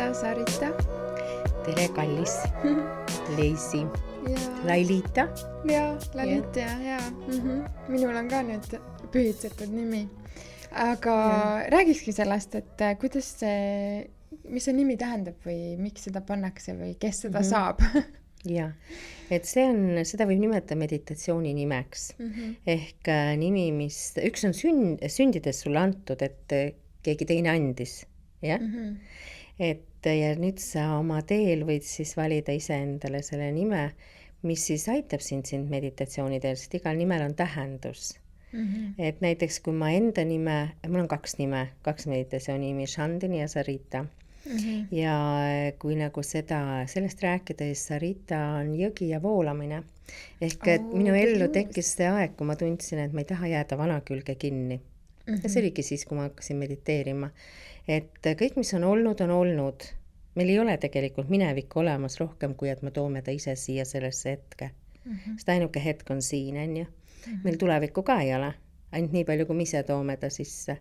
ja Sarita. Tere, kallis Leisi. Lailita. Ja, Lalita ja. Minul on ka nüüd pühitsetud nimi. Aga räägikski sellest, et kuidas see, mis see nimi tähendab või miks seda pannakse või kes seda saab? Ja, et seda võib nimetada meditatsiooni nimeks. Ehk nimi, mis üks on sündides sulle antud, et keegi teine andis. Ja? Ja nüüd sa oma teel võid siis valida iseendale selle nime, mis siis aitab sind meditatsiooni teel, sest igal nimel on tähendus. Et näiteks kui ma enda nime, mul on 2 nime, 2 meditatsiooni nimi, Shandini ja Sarita. Ja kui nagu sellest rääkida, siis Sarita on jõgi ja voolamine. Ehk et minu ellu tekkis see aeg, kui ma tundsin, et ma ei taha jääda vana külge kinni. Ja see oligi siis, kui ma hakkasin mediteerima. Et kõik, mis on olnud, on olnud. Meil ei ole tegelikult minevikku olemas rohkem, kui et me toome ta ise siia sellesse hetke. Sest ainuke hetk on siin, on ju. Meil tulevikku ka ei ole. Ainult nii palju, kui me ise toome ta sisse.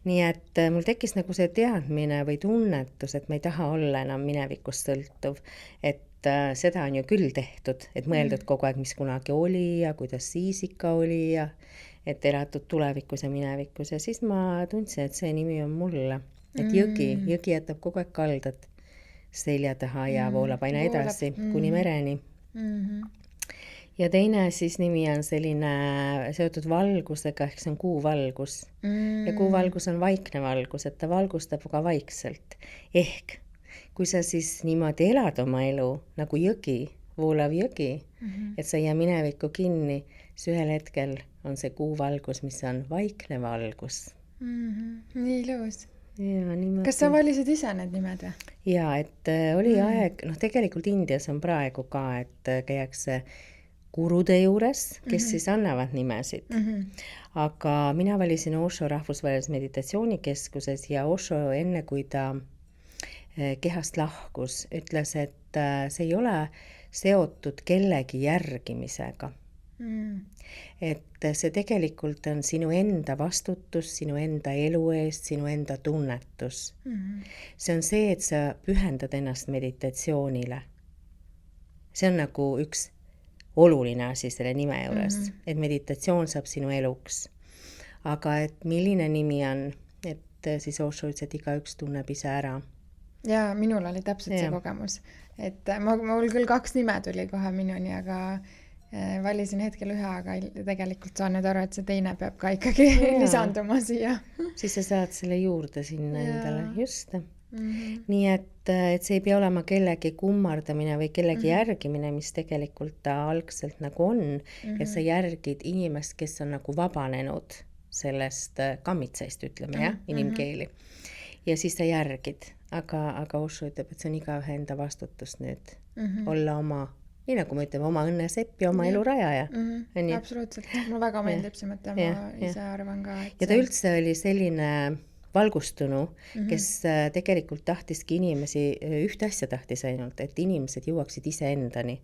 Nii et mul tekkis nagu see teadmine või tunnetus, et ma ei taha olla enam minevikust sõltuv. Et seda on ju küll tehtud, et mõeldud kogu aeg, mis kunagi oli ja kuidas siis ikka oli ja et elatud tulevikus ja minevikus. Ja siis ma tundsin, et see nimi on mulle. Et jõgi jätab kogu aeg kaldat selja taha ja voolab aina edasi kuni mereni. Ja teine siis nimi on selline seotud valgusega, ehk see on kuuvalgus. Ja kuuvalgus on vaikne valgus, et ta valgustab väga vaikselt. Ehk kui sa siis niimoodi elad oma elu nagu jõgi, voolav jõgi, et sa ei jää minevikku kinni, siis ühel hetkel on see kuuvalgus, mis on vaikne valgus. Nii ilus. Ja, kas sa valisid ise need nimed või? Ja, et oli aeg, tegelikult Indias on praegu ka, et käiakse gurude juures, kes siis annavad nimesid. Aga mina valisin Osho rahvusvahelises meditatsioonikeskuses ja Osho enne, kui ta kehast lahkus, ütles, et see ei ole seotud kellegi järgimisega. Et see tegelikult on sinu enda vastutus, sinu enda elu eest, sinu enda tunnetus. See on see, et sa pühendad ennast meditatsioonile. See on nagu üks oluline asi selle nime juures, et meditatsioon saab sinu eluks. Aga et milline nimi on, et siis Osho ütles, et igaüks tunneb ise ära. Ja minul oli täpselt see kogemus. Et mul küll 2 nime tuli kohe minuni, aga valisin hetkel ühe, aga tegelikult saan nüüd aru, et see teine peab ka ikkagi lisanduma siia. Siis sa saad selle juurde sinna endale, just. Nii et see ei pea olema kellegi kummardamine või kellegi järgimine, mis tegelikult ta algselt nagu on, et sa järgid inimest, kes on nagu vabanenud sellest kammitseist, ütleme, inimkeeli. Ja siis sa järgid, aga Osho ütleb, et see on igaühe enda vastutus nüüd olla oma, nii nagu me ütleme, oma õnnesepp ja oma elu rajaja. Absoluutselt, mulle väga meeldib see mõte, ma ise arvan ka. Ja ta üldse oli selline valgustunu, kes tegelikult tahtiski inimesi, ühte asja tahtis ainult, et inimesed jõuaksid iseendani.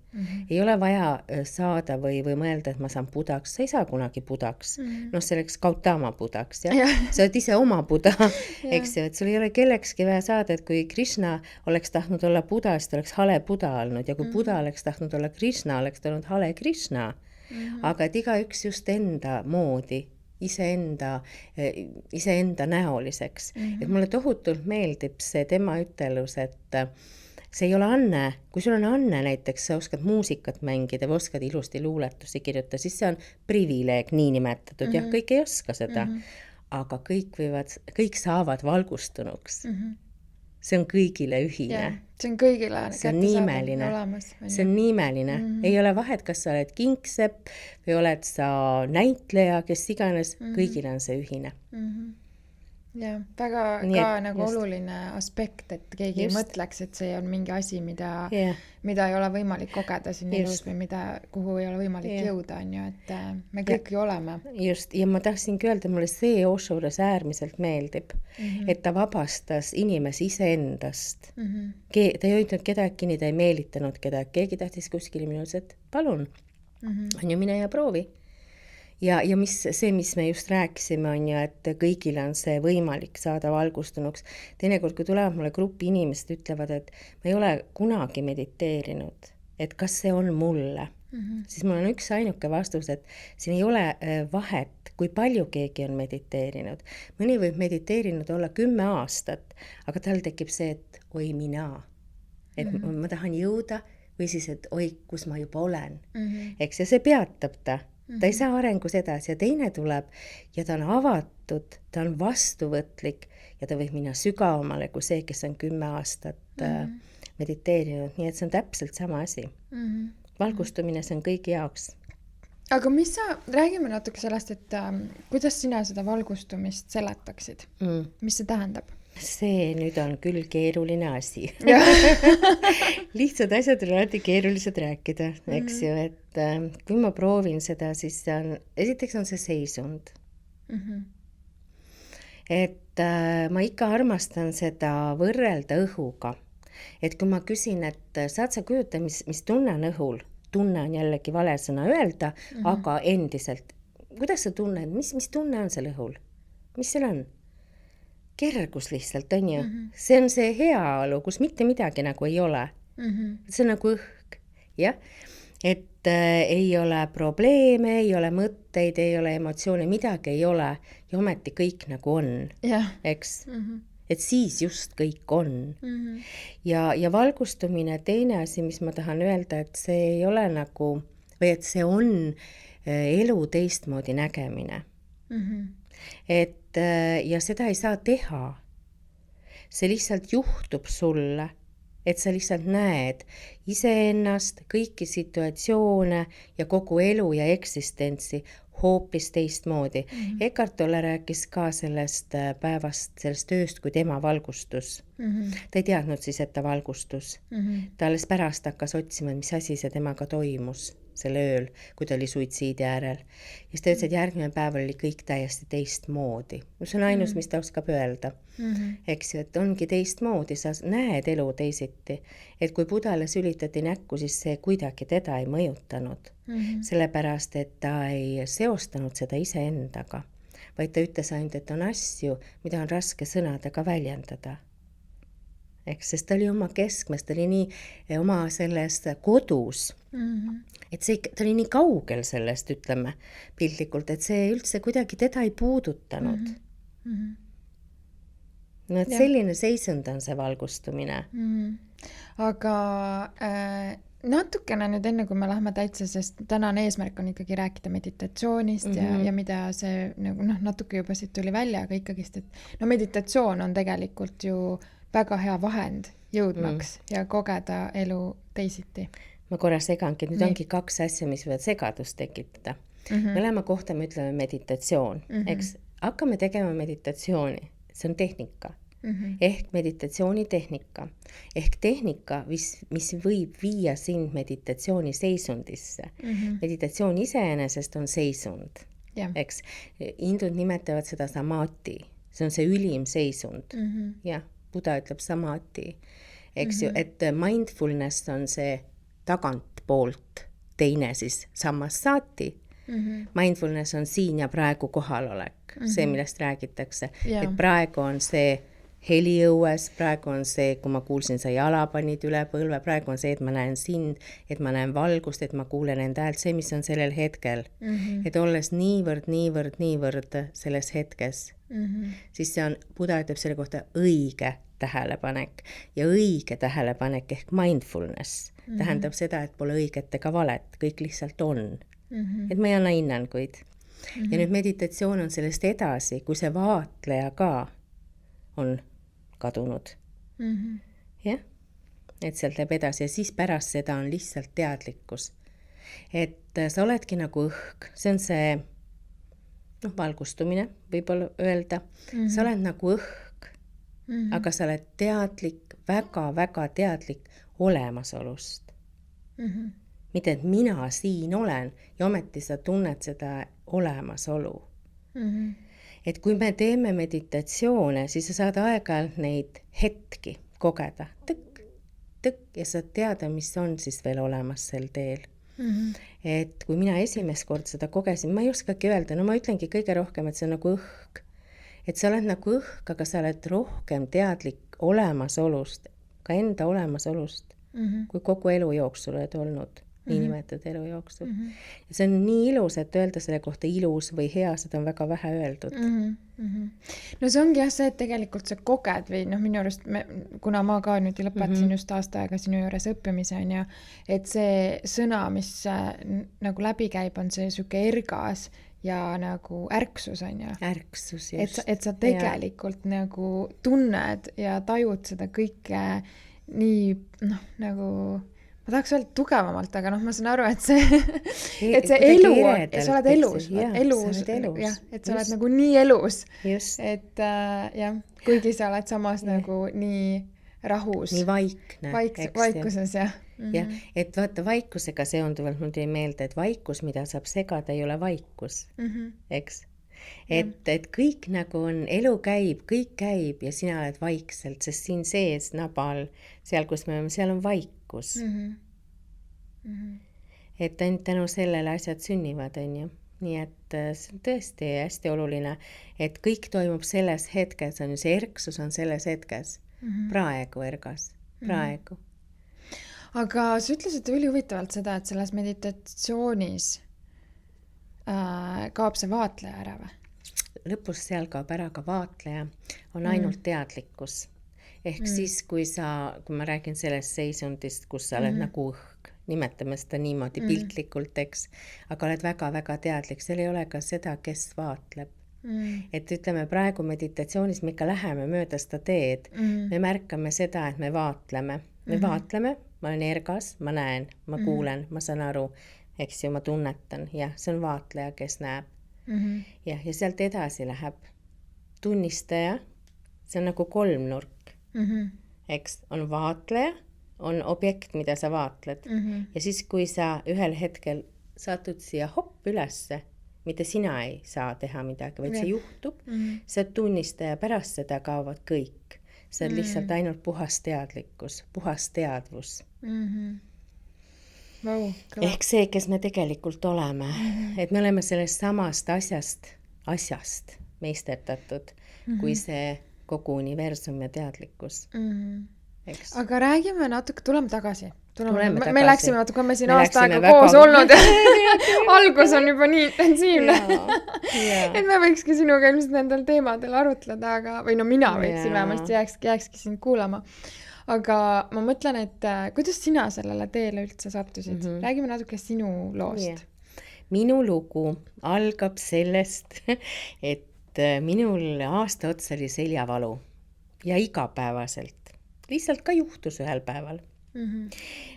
Ei ole vaja saada või mõelda, et ma saan budaks, sa ei saa kunagi budaks. Selleks Gautama budaks, ja? Sa oled ise oma buda, eks ju, et sul ei ole kellekski vaja saada, et kui Krishna oleks tahtnud olla buda, siis ta oleks hale buda olnud, ja kui buda oleks tahtnud olla Krishna, oleks ta olnud hale Krishna. Aga et igaüks just enda moodi, iseenda näoliseks. Et mulle tohutult meeldib see tema ütelus, et see ei ole anne. Kui sul on anne näiteks, sa oskad muusikat mängida või oskad ilusti luuletusi kirjutada, siis see on privileeg nii nimetatud. Jah, kõik ei oska seda. Aga kõik saavad valgustunuks. See on kõigile ühine. See on kõigile see on niimeline. Olemas. See on niimeline. Ei ole vahet, kas sa oled kingsepp või oled sa näitleja, kes iganes, kõigile on see ühine. Ja, väga ka nagu oluline aspekt, et keegi ei mõtleks, et see on mingi asi, mida ei ole võimalik kogeda siin elus või kuhu ei ole võimalik jõuda, on ju, et me kõik ju oleme. Just, ja ma tahtsingi öelda, mulle see Osho juures äärmiselt meeldib, et ta vabastas inimesi iseendast. Ta ei hoidnud kedagi kinni, ta ei meelitanud kedagi, keegi tahtis kuskil minus, et palun, on ju, mine ja proovi. ja mis me just rääkisime, on ju, et kõigil on see võimalik saada valgustunuks. Teinekord, kui tulevad mulle grupi inimesed, ütlevad, et ma ei ole kunagi mediteerinud, et kas see on mulle, siis mul on üks ainuke vastus, et siin ei ole vahet, kui palju keegi on mediteerinud. Mõni võib mediteerinud olla 10 aastat, aga tal tekib see, et oi mina, et ma tahan jõuda või siis, et oi, kus ma juba olen. Eks, ja see peatab ta ei saa arengus edasi ja teine tuleb ja ta on avatud, ta on vastuvõtlik ja ta võib minna sügavamale kui see, kes on 10 aastat mediteerinud, nii et see on täpselt sama asi. Valgustumine, see on kõigi jaoks. Aga räägime natuke sellest, et kuidas sina seda valgustumist seletaksid? Mis see tähendab? See nüüd on küll keeruline asi. Lihtsad asjad on alati keerulised rääkida, eks ju, et kui ma proovin seda, siis esiteks on see seisund. Et ma ikka armastan seda võrrelda õhuga. Et kui ma küsin, et saad sa kujuta, mis tunne on õhul? Tunne on jällegi vale sõna öelda, aga endiselt. Kuidas sa tunned? Mis tunne on seal õhul? Mis seal on? Kergus lihtsalt, on ju. See on see heaolu, kus mitte midagi nagu ei ole. See on nagu õhk, jah. Et ei ole probleeme, ei ole mõtteid, ei ole emotsioone, midagi ei ole. Ja ometi kõik nagu on, eks. Et siis just kõik on. Ja valgustumine, teine asi, mis ma tahan öelda, et see ei ole nagu, või et see on elu teistmoodi nägemine. Et ja seda ei saa teha. See lihtsalt juhtub sulle, et sa lihtsalt näed iseennast, kõiki situatsioone ja kogu elu ja eksistentsi hoopis teistmoodi. Eckhart Tolle rääkis ka sellest päevast, sellest ööst, kui tema valgustus. Ta ei teadnud siis, et ta valgustus. Ta alles pärast hakkas otsima, mis asi see temaga toimus selle ööl, kui ta oli suitsiidi äärel. Ja siis ta ütles, et järgmine päev oli kõik täiesti teistmoodi. See on ainus, mis ta oskab öelda. Eks ju, et ongi teistmoodi, sa näed elu teisiti. Et kui pudele sülitati näkku, siis see kuidagi teda ei mõjutanud. Sellepärast, et ta ei seostanud seda iseendaga, vaid ta ütles ainult, et on asju, mida on raske sõnadega väljendada. Eks, sest ta oli oma keskmes, ta oli nii oma sellest kodus, et ta oli nii kaugel sellest, ütleme, piltlikult, et see üldse kuidagi teda ei puudutanud. No, et selline seisund on see valgustumine. Aga natukene nüüd enne, kui me lähme täitsa, sest tänane eesmärk on ikkagi rääkida meditatsioonist ja mida see natuke juba siit tuli välja, aga ikkagist, et meditatsioon on tegelikult ju väga hea vahend jõudmaks ja kogeda elu teisiti. Ma korra segangi, nüüd ongi 2 asja, mis võivad segadust tekitada. Mõlema kohta me ütleme meditatsioon, eks hakkame tegema meditatsiooni, see on tehnika. Ehk meditatsioonitehnika. Ehk tehnika, mis võib viia sind meditatsiooni seisundisse. Meditatsioon iseenesest on seisund. Eks hindud nimetavad seda samadhi. See on see ülim seisund. Jah, Buddha ütleb samadhi. Eks ju, et mindfulness on see tagantpoolt, teine siis sammas sati. Mindfulness on siin ja praegu kohalolek. See, millest räägitakse. Et praegu on see heli õues, praegu on see, kui ma kuulsin, sa jala panid üle põlve, praegu on see, et ma näen sind, et ma näen valgust, et ma kuulen enda häält, see, mis on sellel hetkel. Et olles niivõrd selles hetkes, siis see on, Buddha ütleb selle kohta õige tähelepanek ja õige tähelepanek ehk mindfulness tähendab seda, et pole õiget ega valet, kõik lihtsalt on. Et ma ei anna hinnanguid. Ja nüüd meditatsioon on sellest edasi, kui see vaatleja ka on kadunud. Jah? Et sealt läheb edasi ja siis pärast seda on lihtsalt teadlikkus. Et sa oledki nagu õhk, see on see valgustumine, võib-olla öelda. Sa oled nagu õhk, aga sa oled teadlik, väga teadlik olemasolust. Mitte, et mina siin olen ja ometi sa tunned seda olemasolu. Et kui me teeme meditatsioone, siis sa saad aeg-ajalt neid hetki kogeda. Tõkk ja saad teada, mis on siis veel olemas sel teel. Et kui mina esimest kord seda kogesin, ma ei oskagi öelda, no ma ütlengi kõige rohkem, et see on nagu õhk. Et sa oled nagu õhk, aga sa oled rohkem teadlik olemasolust, ka enda olemasolust, kui kogu elu jooksul oled olnud. Niinimetatud elu jooksul. Ja see on nii ilus, et öelda selle kohta ilus või hea, seda on väga vähe öeldud. No see ongi jah see, et tegelikult sa koged või minu arust, kuna ma ka nüüd lõpetasin just aasta aega sinu juures õppimise on ja, et see sõna, mis nagu läbi käib, on see süke ergas ja nagu ärksus on ju. Ärksus, just. Et sa tegelikult nagu tunned ja tajud seda kõike nii, nagu ma tahaks öelda tugevamalt, aga ma saan aru, et see elu, sa oled elus, et sa oled nagu nii elus, et jah, kuigi sa oled samas nagu nii rahus. Nii vaikne. Vaikuses, jah. Jah, et vaata vaikusega seonduvalt mul tuli meelde, et vaikus, mida saab segada, ei ole vaikus, eks? Et kõik nagu on, elu käib, kõik käib ja sina oled vaikselt, sest siin sees nabal, seal, kus me oleme, seal on vaikus. Et ainult tänu sellele asjad sünnivad, on ju. Nii et see on tõesti hästi oluline, et kõik toimub selles hetkes, on ju, see erksus on selles hetkes. Praegu ergas, praegu. Aga sa ütlesid üli huvitavalt seda, et selles meditatsioonis kaob see vaatleja ära või? Lõpus seal kaob ära ka vaatleja, on ainult teadlikkus. Ehk siis, kui ma räägin sellest seisundist, kus sa oled nagu õhk, nimetame seda niimoodi piltlikult, eks, aga oled väga-väga teadlik, seal ei ole ka seda, kes vaatleb. Et ütleme, praegu meditatsioonis me ikka läheme mööda seda teed, me märkame seda, et me vaatleme, ma olen ergas, ma näen, ma kuulen, ma saan aru, eks ju, ma tunnetan, jah, see on vaatleja, kes näeb. Ja sealt edasi läheb tunnistaja, see on nagu kolmnurk, eks, on vaatleja, on objekt, mida sa vaatled. Ja siis, kui sa ühel hetkel satud siia hopp ülesse, mitte sina ei saa teha midagi, vaid see juhtub, see tunnistaja pärast seda kaovad kõik. See on lihtsalt ainult puhas teadlikkus, puhas teadvus. Ehk see, kes me tegelikult oleme. Et me oleme sellest samast asjast meisterdatud, kui see kogu universum ja teadlikkus. Eks. Aga räägime natuke, tuleme tagasi. Me läksime natuke, me siin aasta aega koos olnud ja algus on juba nii intensiivne. Et me võikski sinuga ilmselt nendel teemadel arutleda, või mina võiksin vähemasti jääkski sind kuulama. Aga ma mõtlen, et kuidas sina sellele teele üldse sattusid? Räägime natuke sinu loost. Minu lugu algab sellest, et minul aasta otsa oli seljavalu ja igapäevaselt. Lihtsalt ka juhtus ühel päeval.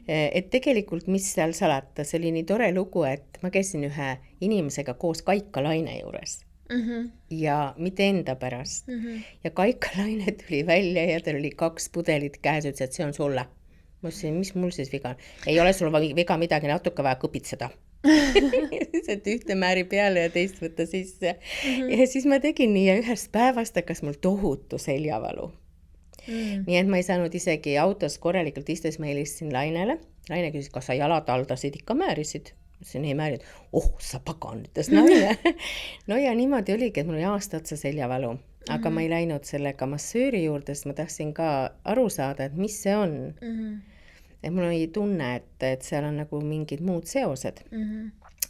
Et tegelikult, mis seal salata, see oli nii tore lugu, et ma käisin ühe inimesega koos Kaika Laine juures. Ja mitte enda pärast. Ja Kaika Laine tuli välja ja tal oli 2 pudelit käes, ütles, et see on sulle. Ma ütlesin, mis mul siis viga on? Ei ole sul viga midagi, natuke vaja kõpitseda. Et ühte määri peale ja teist võtta sisse. Ja siis ma tegin nii ja ühest päevast hakkas mul tohutu seljavalu. Nii et ma ei saanud isegi autos korralikult istus, ma helistasin Lainele. Laine küsis, kas sa jalad aldasid, ikka määrisid. See ei määrid, sa pagan, ütles naine. No ja niimoodi oligi, et mul oli aasta otsa seljavalu. Aga ma ei läinud sellega massööri juurde, sest ma tahtsin ka aru saada, et mis see on. Et mul oli tunne, et seal on nagu mingid muud seosed.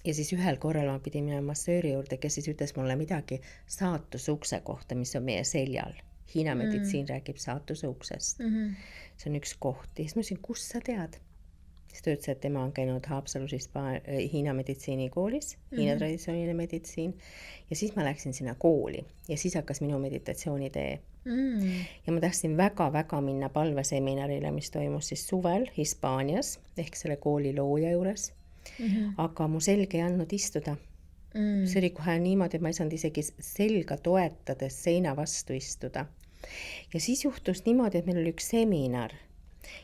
Ja siis ühel korral ma pidin minema massööri juurde, kes siis ütles mulle midagi saatusukse kohta, mis on meie seljal. Hiina meditsiin räägib saatuse uksest. See on üks koht. Ja siis ma ütlesin, kus sa tead? Siis ta ütles, et tema on käinud Haapsalus Hiina meditsiinikoolis, Hiina traditsiooniline meditsiin. Ja siis ma läksin sinna kooli ja siis hakkas minu meditatsioonitee. Ja ma tahtsin väga-väga minna palveseminarile, mis toimus siis suvel Hispaanias, ehk selle kooli looja juures. Aga mu selg ei andnud istuda. See oli kohe niimoodi, et ma ei saanud isegi selga toetades seina vastu istuda. Ja siis juhtus niimoodi, et meil oli üks seminar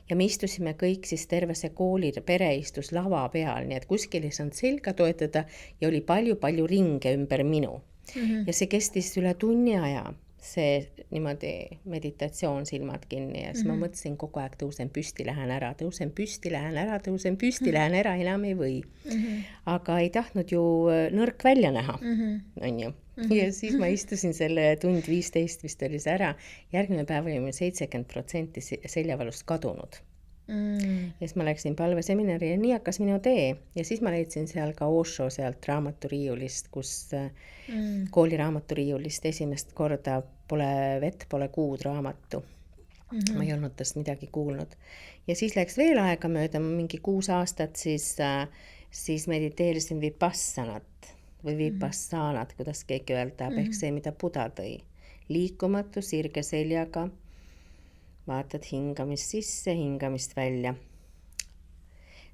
ja me istusime kõik siis terve see kooli pere istus lava peal, nii et kuskil ei saanud selga toetada ja oli palju-palju ringe ümber minu. Ja see kestis üle tunni aja. see niimoodi meditatsioon, silmad kinni ja siis ma mõtlesin kogu aeg, tõusen püsti, lähen ära, tõusen püsti, lähen ära, tõusen püsti, lähen ära, enam ei või. Aga ei tahtnud ju nõrk välja näha, on ju. Ja siis ma istusin selle tund 15 vist oli see ära. Järgmine päev oli meil 70% seljavalust kadunud. Ja siis ma läksin palveseminari ja nii hakkas minu tee. Ja siis ma leidsin seal ka Osho sealt raamaturiiulist, kus kooli raamaturiiulist esimest korda pole vett, pole kuud raamatu. Ma ei olnud tast midagi kuulnud. Ja siis läks veel aega mööda, mingi 6 aastat, siis mediteerisin vipassanat või vipassanat, kuidas keegi öelda, ehk see, mida Buddha tõi. Liikumatu, sirge seljaga, vaatad hingamist sisse, hingamist välja.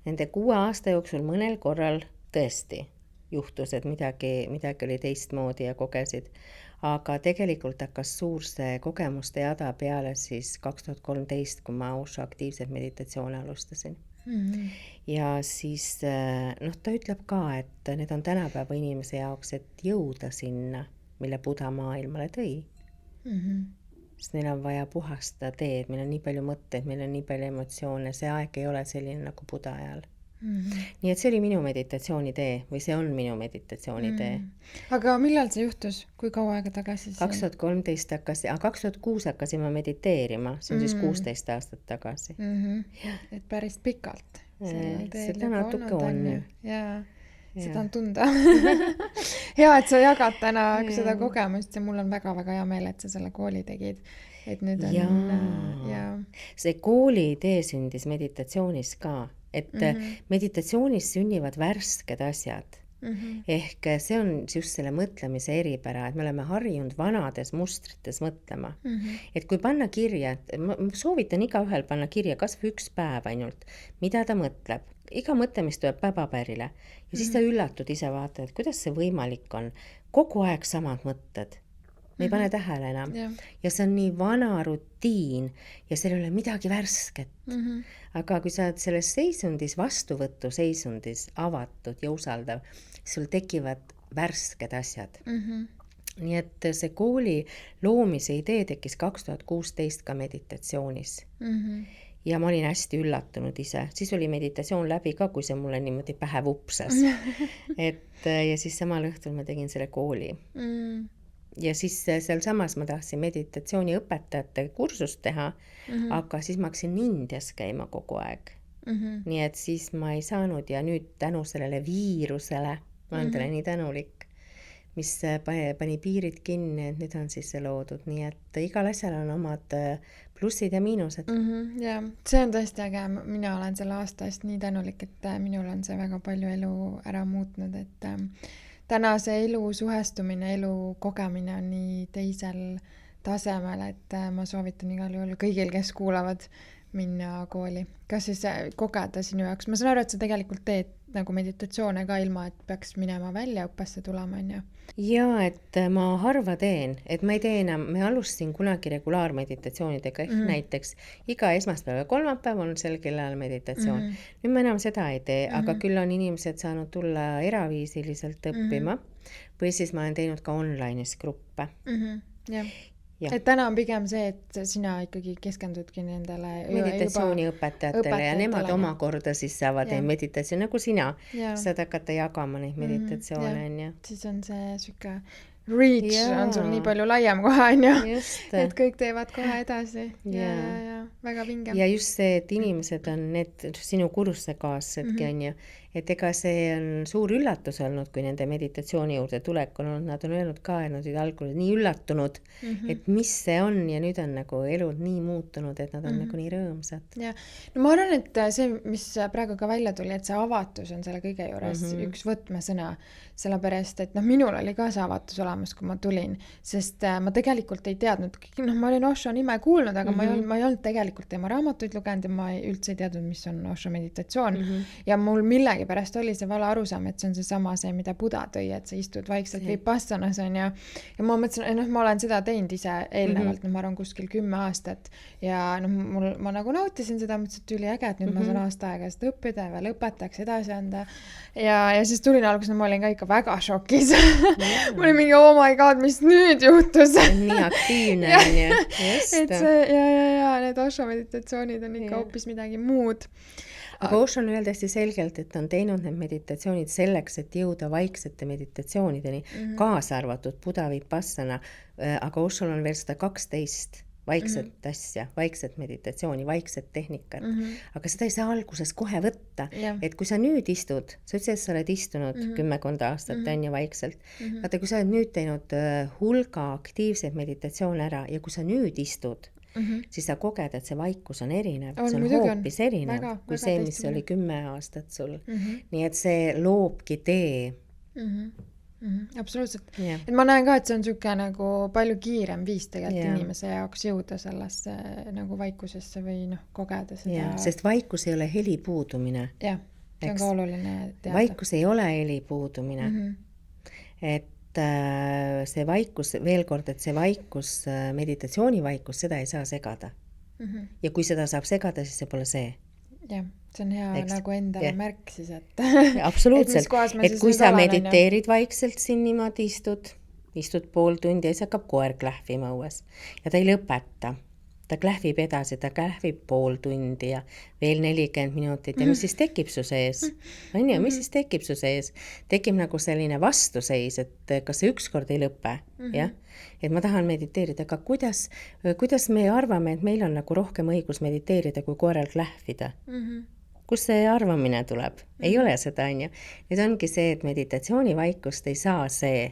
Nende 6 aasta jooksul mõnel korral tõesti juhtus, et midagi oli teistmoodi ja kogesid. Aga tegelikult hakkas suur see kogemuste jada peale siis 2013, kui ma Osho aktiivset meditatsioone alustasin. Ja siis ta ütleb ka, et need on tänapäeva inimese jaoks, et jõuda sinna, mille Buddha maailmale tõi. Sest neil on vaja puhastada teed, meil on nii palju mõtteid, meil on nii palju emotsioone, see aeg ei ole selline nagu Buddha ajal. Nii et see oli minu meditatsioonitee või see on minu meditatsioonitee. Aga millal see juhtus? Kui kaua aega tagasi? 2013 2006 hakkasin ma mediteerima, see on siis 16 aastat tagasi. Et päris pikalt. Seda natuke on. Jaa. Seda on tunda. Hea, et sa jagad täna seda kogemust ja mul on väga-väga hea meel, et sa selle kooli tegid. Et nüüd on... See kooli idee sündis meditatsioonis ka, et meditatsioonis sünnivad värsked asjad. Ehk see on just selle mõtlemise eripära, et me oleme harjunud vanades mustrites mõtlema. Et kui panna kirja, ma soovitan igaühel panna kirja kas või 1 päev ainult, mida ta mõtleb. Iga mõtlemist tuleb paberile ja siis ta üllatud ise vaata, et kuidas see võimalik on. Kogu aeg samad mõtted. Me ei pane tähele enam. Ja see on nii vana rutiin ja seal ei ole midagi värsket. Aga kui sa oled selles seisundis, vastuvõtu seisundis, avatud ja usaldav, sul tekivad värsked asjad. Nii et see kooli loomise idee tekkis 2016 ka meditatsioonis. Ja ma olin hästi üllatunud ise. Siis oli meditatsioon läbi ka, kui see mulle niimoodi pähe vupsas. Ja siis samal õhtul ma tegin selle kooli. Ja siis seal samas ma tahtsin meditatsiooni õpetajate kursust teha, aga siis ma hakkasin Indias käima kogu aeg. Nii et siis ma ei saanud ja nüüd tänu sellele viirusele, ma olen talle nii tänulik, mis pani piirid kinni, et nüüd on siis see loodud. Nii et igal asjal on omad plussid ja miinused. Ja see on tõesti äge. Mina olen selle aasta eest nii tänulik, et minul on see väga palju elu ära muutnud, et täna see elu suhestumine, elu kogemine on nii teisel tasemel, et ma soovitan igal juhul kõigil, kes kuulavad, minna kooli. Kas siis kogeda sinu jaoks? Ma saan aru, et sa tegelikult teed nagu meditatsioone ka ilma, et peaks minema välja õppesse tulema, on ju? Jaa, et ma harva teen, et ma ei tee enam, me alustasin kunagi regulaarmeditatsioonidega, ehk näiteks iga esmaspäev ja kolmapäev on sel kellal meditatsioon. Nüüd ma enam seda ei tee, aga küll on inimesed saanud tulla eraviisiliselt õppima või siis ma olen teinud ka online'is gruppe. Jah. Et täna on pigem see, et sina ikkagi keskendudki nendele meditatsiooniõpetajatele ja nemad omakorda siis saavad meditatsioon, nagu sina saad hakata jagama neid meditatsioone. Siis on see süke reach on sul nii palju laiem kohe, on ju, et kõik teevad kohe edasi. Ja väga vinge. Ja just see, et inimesed on need sinu kursakaassedki, on ju, et ega see on suur üllatus olnud, kui nende meditatsiooni juurde tulek on olnud, nad on öelnud ka, et nad olid algul nii üllatunud, et mis see on ja nüüd on nagu elud nii muutunud, et nad on nagu nii rõõmsad. Ja. No ma arvan, et see, mis praegu ka välja tuli, et see avatus on selle kõige juures üks võtmesõna, sellepärast, et minul oli ka see avatus olemas, kui ma tulin, sest ma tegelikult ei teadnud, ma olin Osho nime kuulnud, aga ma ei olnud tegelikult tema raamatuid lugenud ja ma üldse ei teadnud, mis on Osho meditatsioon ja mul millegi millegipärast oli see vale arusaam, et see on seesama see, mida Buda tõi, et sa istud vaikselt vipassanas on ja ma mõtlesin, ma olen seda teinud ise eelnevalt, ma arvan kuskil 10 aastat ja ma nagu nautisin seda, mõtlesin, et üliäge, et nüüd ma saan aasta aega seda õppida ja veel õpetajaks edasi anda ja siis tulin alguses, ma olin ka ikka väga šokis. Mul oli mingi, oh my god, mis nüüd juhtus? Nii aktiivne on ju. Et see, ja need Osho meditatsioonid on ikka hoopis midagi muud. Aga Osho on öelnud hästi selgelt, et on teinud need meditatsioonid selleks, et jõuda vaiksete meditatsioonideni, kaasa arvatud Buda Vipassana, aga Oshol on veel 112 vaikset asja, vaikset meditatsiooni, vaikset tehnikat. Aga seda ei saa alguses kohe võtta, et kui sa nüüd istud, sa ütlesid, et sa oled istunud 10 aastat on ju vaikselt, vaata, kui sa oled nüüd teinud hulga aktiivseid meditatsioone ära ja kui sa nüüd istud, siis sa koged, et see vaikus on erinev, see on hoopis erinev kui see, mis oli 10 aastat sul. Nii et see loobki tee. Absoluutselt. Et ma näen ka, et see on niisugune nagu palju kiirem viis tegelikult inimese jaoks jõuda sellesse nagu vaikusesse või kogeda seda. Sest vaikus ei ole heli puudumine. Jah, see on ka oluline teada. Vaikus ei ole heli puudumine. Et see vaikus, veel kord, et see vaikus, meditatsiooni vaikus, seda ei saa segada. Ja kui seda saab segada, siis see pole see. Jah, see on hea nagu endale märk siis, et absoluutselt, et kui sa mediteerid vaikselt siin niimoodi istud pool tundi ja siis hakkab koer klähvima õues ja ta ei lõpeta. Ta klähvib edasi, ta klähvib pool tundi ja veel 40 minutit ja mis siis tekib su sees? On ju, mis siis tekib su sees? Tekib nagu selline vastuseis, et kas see ükskord ei lõpe, jah? Et ma tahan mediteerida, aga kuidas me arvame, et meil on nagu rohkem õigus mediteerida, kui koeral klähvida? Kus see arvamine tuleb? Ei ole seda, on ju. Nüüd ongi see, et meditatsiooni vaikust ei saa see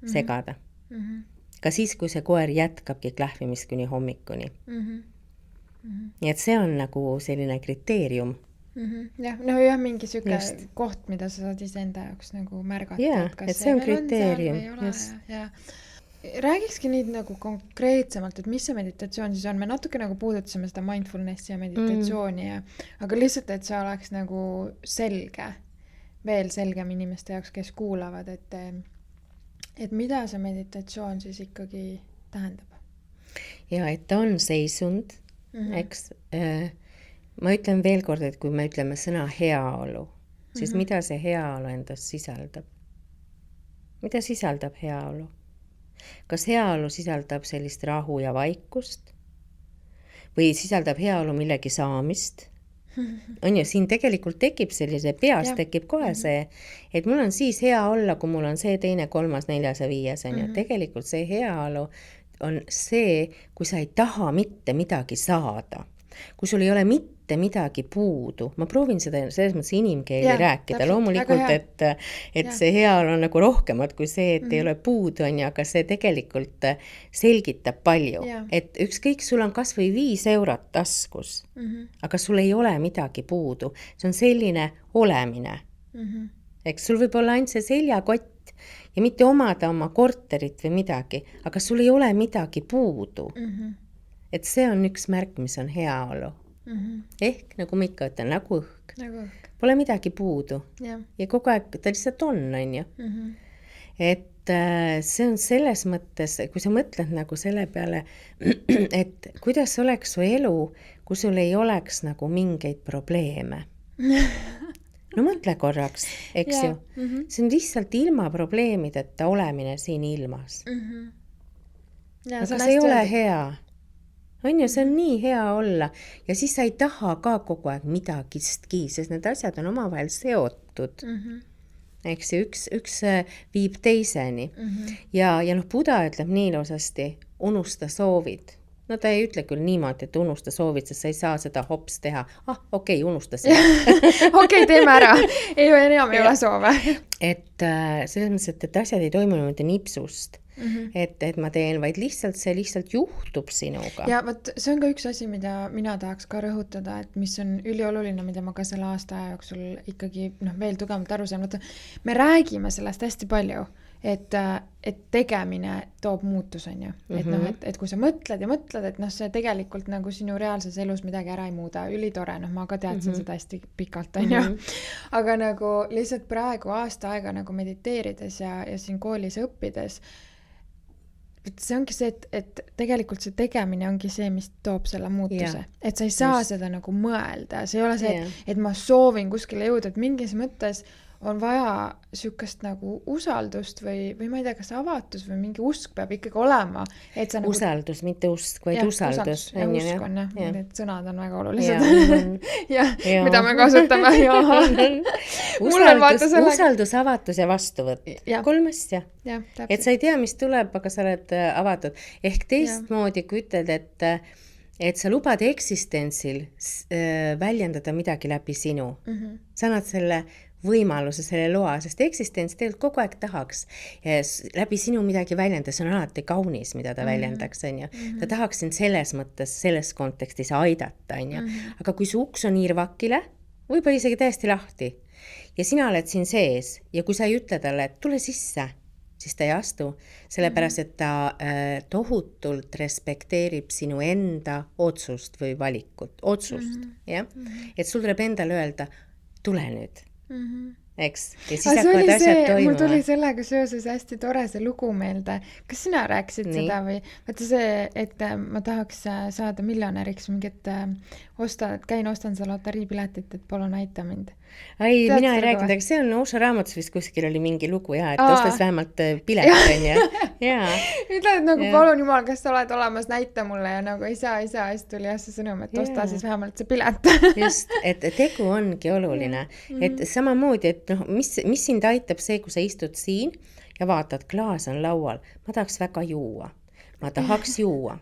segada. Ka siis, kui see koer jätkabki klähvimist kuni hommikuni. Nii et see on nagu selline kriteerium. Jah, mingi siuke koht, mida sa saad ise enda jaoks nagu märgata. Jah, et see on kriteerium. Räägikski nüüd nagu konkreetsemalt, et mis see meditatsioon siis on. Me natuke nagu puudutasime seda mindfulnessi ja meditatsiooni, aga lihtsalt, et see oleks nagu selge, veel selgem inimeste jaoks, kes kuulavad, et mida see meditatsioon siis ikkagi tähendab? Ja, et ta on seisund, eks. Ma ütlen veel kord, et kui me ütleme sõna heaolu, siis mida see heaolu endast sisaldab? Mida sisaldab heaolu? Kas heaolu sisaldab sellist rahu ja vaikust? Või sisaldab heaolu millegi saamist? On ju, siin tegelikult tekib sellise, peas tekib kohe see, et mul on siis hea olla, kui mul on see, teine, kolmas, neljas ja viies, on ju. Tegelikult see heaolu on see, kui sa ei taha mitte midagi saada. Kui sul ei ole mitte midagi puudu. Ma proovin seda selles mõttes inimkeeli rääkida. Loomulikult, et see heaolu on nagu rohkemat kui see, et ei ole puudu, on ju, aga see tegelikult selgitab palju. Et ükskõik, sul on kas või 5 eurot taskus, aga sul ei ole midagi puudu. See on selline olemine. Eks sul võib olla ainult see seljakott ja mitte omada oma korterit või midagi, aga sul ei ole midagi puudu. Et see on üks märk, mis on heaolu. Ehk, nagu ma ikka ütlen, nagu õhk. Pole midagi puudu. Ja kogu aeg ta lihtsalt on ju. Et see on selles mõttes, kui sa mõtled nagu selle peale, et kuidas oleks su elu, kui sul ei oleks nagu mingeid probleeme. No mõtle korraks, eks ju. See on lihtsalt ilma probleemideta olemine siin ilmas. Aga see ei ole hea. On ju, see on nii hea olla ja siis sa ei taha ka kogu aeg midagistki, sest need asjad on omavahel seotud. Eks üks viib teiseni. Ja Buda ütleb nii ilusasti, unusta soovid. No ta ei ütle küll niimoodi, et unusta soovid, sest sa ei saa seda hops teha. Okei, unusta seda. Okei, teeme ära. Enam ei ole soove. Et selles mõttes, et asjad ei toimu niimoodi nipsust. Et ma teen, vaid lihtsalt see lihtsalt juhtub sinuga. Ja võt, see on ka üks asi, mida mina tahaks ka rõhutada, et mis on ülioluline, mida ma ka selle aasta jooksul ikkagi veel tugevalt aru saan. Me räägime sellest hästi palju, et tegemine toob muutus, on ju. Et noh, et kui sa mõtled ja mõtled, et noh, see tegelikult nagu sinu reaalses elus midagi ära ei muuda, ülitore, noh, ma ka teadsin seda hästi pikalt, on ju. Aga nagu lihtsalt praegu aasta aega nagu mediteerides ja siin koolis õppides, see ongi see, et tegelikult see tegemine ongi see, mis toob selle muutuse. Et sa ei saa seda nagu mõelda. See ei ole see, et ma soovin kuskile jõuda, et mingis mõttes on vaja sükast nagu usaldust või ma ei tea, kas avatus või mingi usk peab ikkagi olema. Et sa nagu... Usaldus, mitte usk, vaid usaldus. Ja usk on, jah. Need sõnad on väga olulised. Ja, mida me kasutame. Usaldus, avatus ja vastuvõtt. 3 asja. Et sa ei tea, mis tuleb, aga sa oled avatud. Ehk teistmoodi, kui ütled, et sa lubad eksistentsil väljendada midagi läbi sinu. Sa annad selle võimaluse, selle loa, sest eksistents tegelikult kogu aeg tahaks läbi sinu midagi väljendada, see on alati kaunis, mida ta väljendaks, on ju. Ta tahaks sind selles mõttes, selles kontekstis aidata, on ju. Aga kui su uks on irvakile, võib-olla isegi täiesti lahti ja sina oled siin sees ja kui sa ei ütle talle, et tule sisse, siis ta ei astu, sellepärast, et ta tohutult respekteerib sinu enda otsust või valikut, otsust, jah? Et sul tuleb endale öelda, tule nüüd. Eks? Ja siis hakkavad asjad toimuma. Mul tuli sellega seoses hästi tore see lugu meelde. Kas sina rääkisid seda või? Vaata see, et ma tahaks saada miljonäriks mingit käin ostan seal loteriipiletit, et palun aita mind. Ei, mina ei rääkinud, aga see on Oša raamatus vist kuskil oli mingi lugu ja, et ostas vähemalt pilet, on ju. Ütled nagu palun jumal, kas sa oled olemas, näita mulle ja nagu ei saa, siis tuli jah see sõnum, et osta siis vähemalt see pilet. Just, et tegu ongi oluline. Et samamoodi, et noh, mis sind aitab see, kui sa istud siin ja vaatad, klaas on laual. Ma tahaks väga juua. Ma tahaks juua.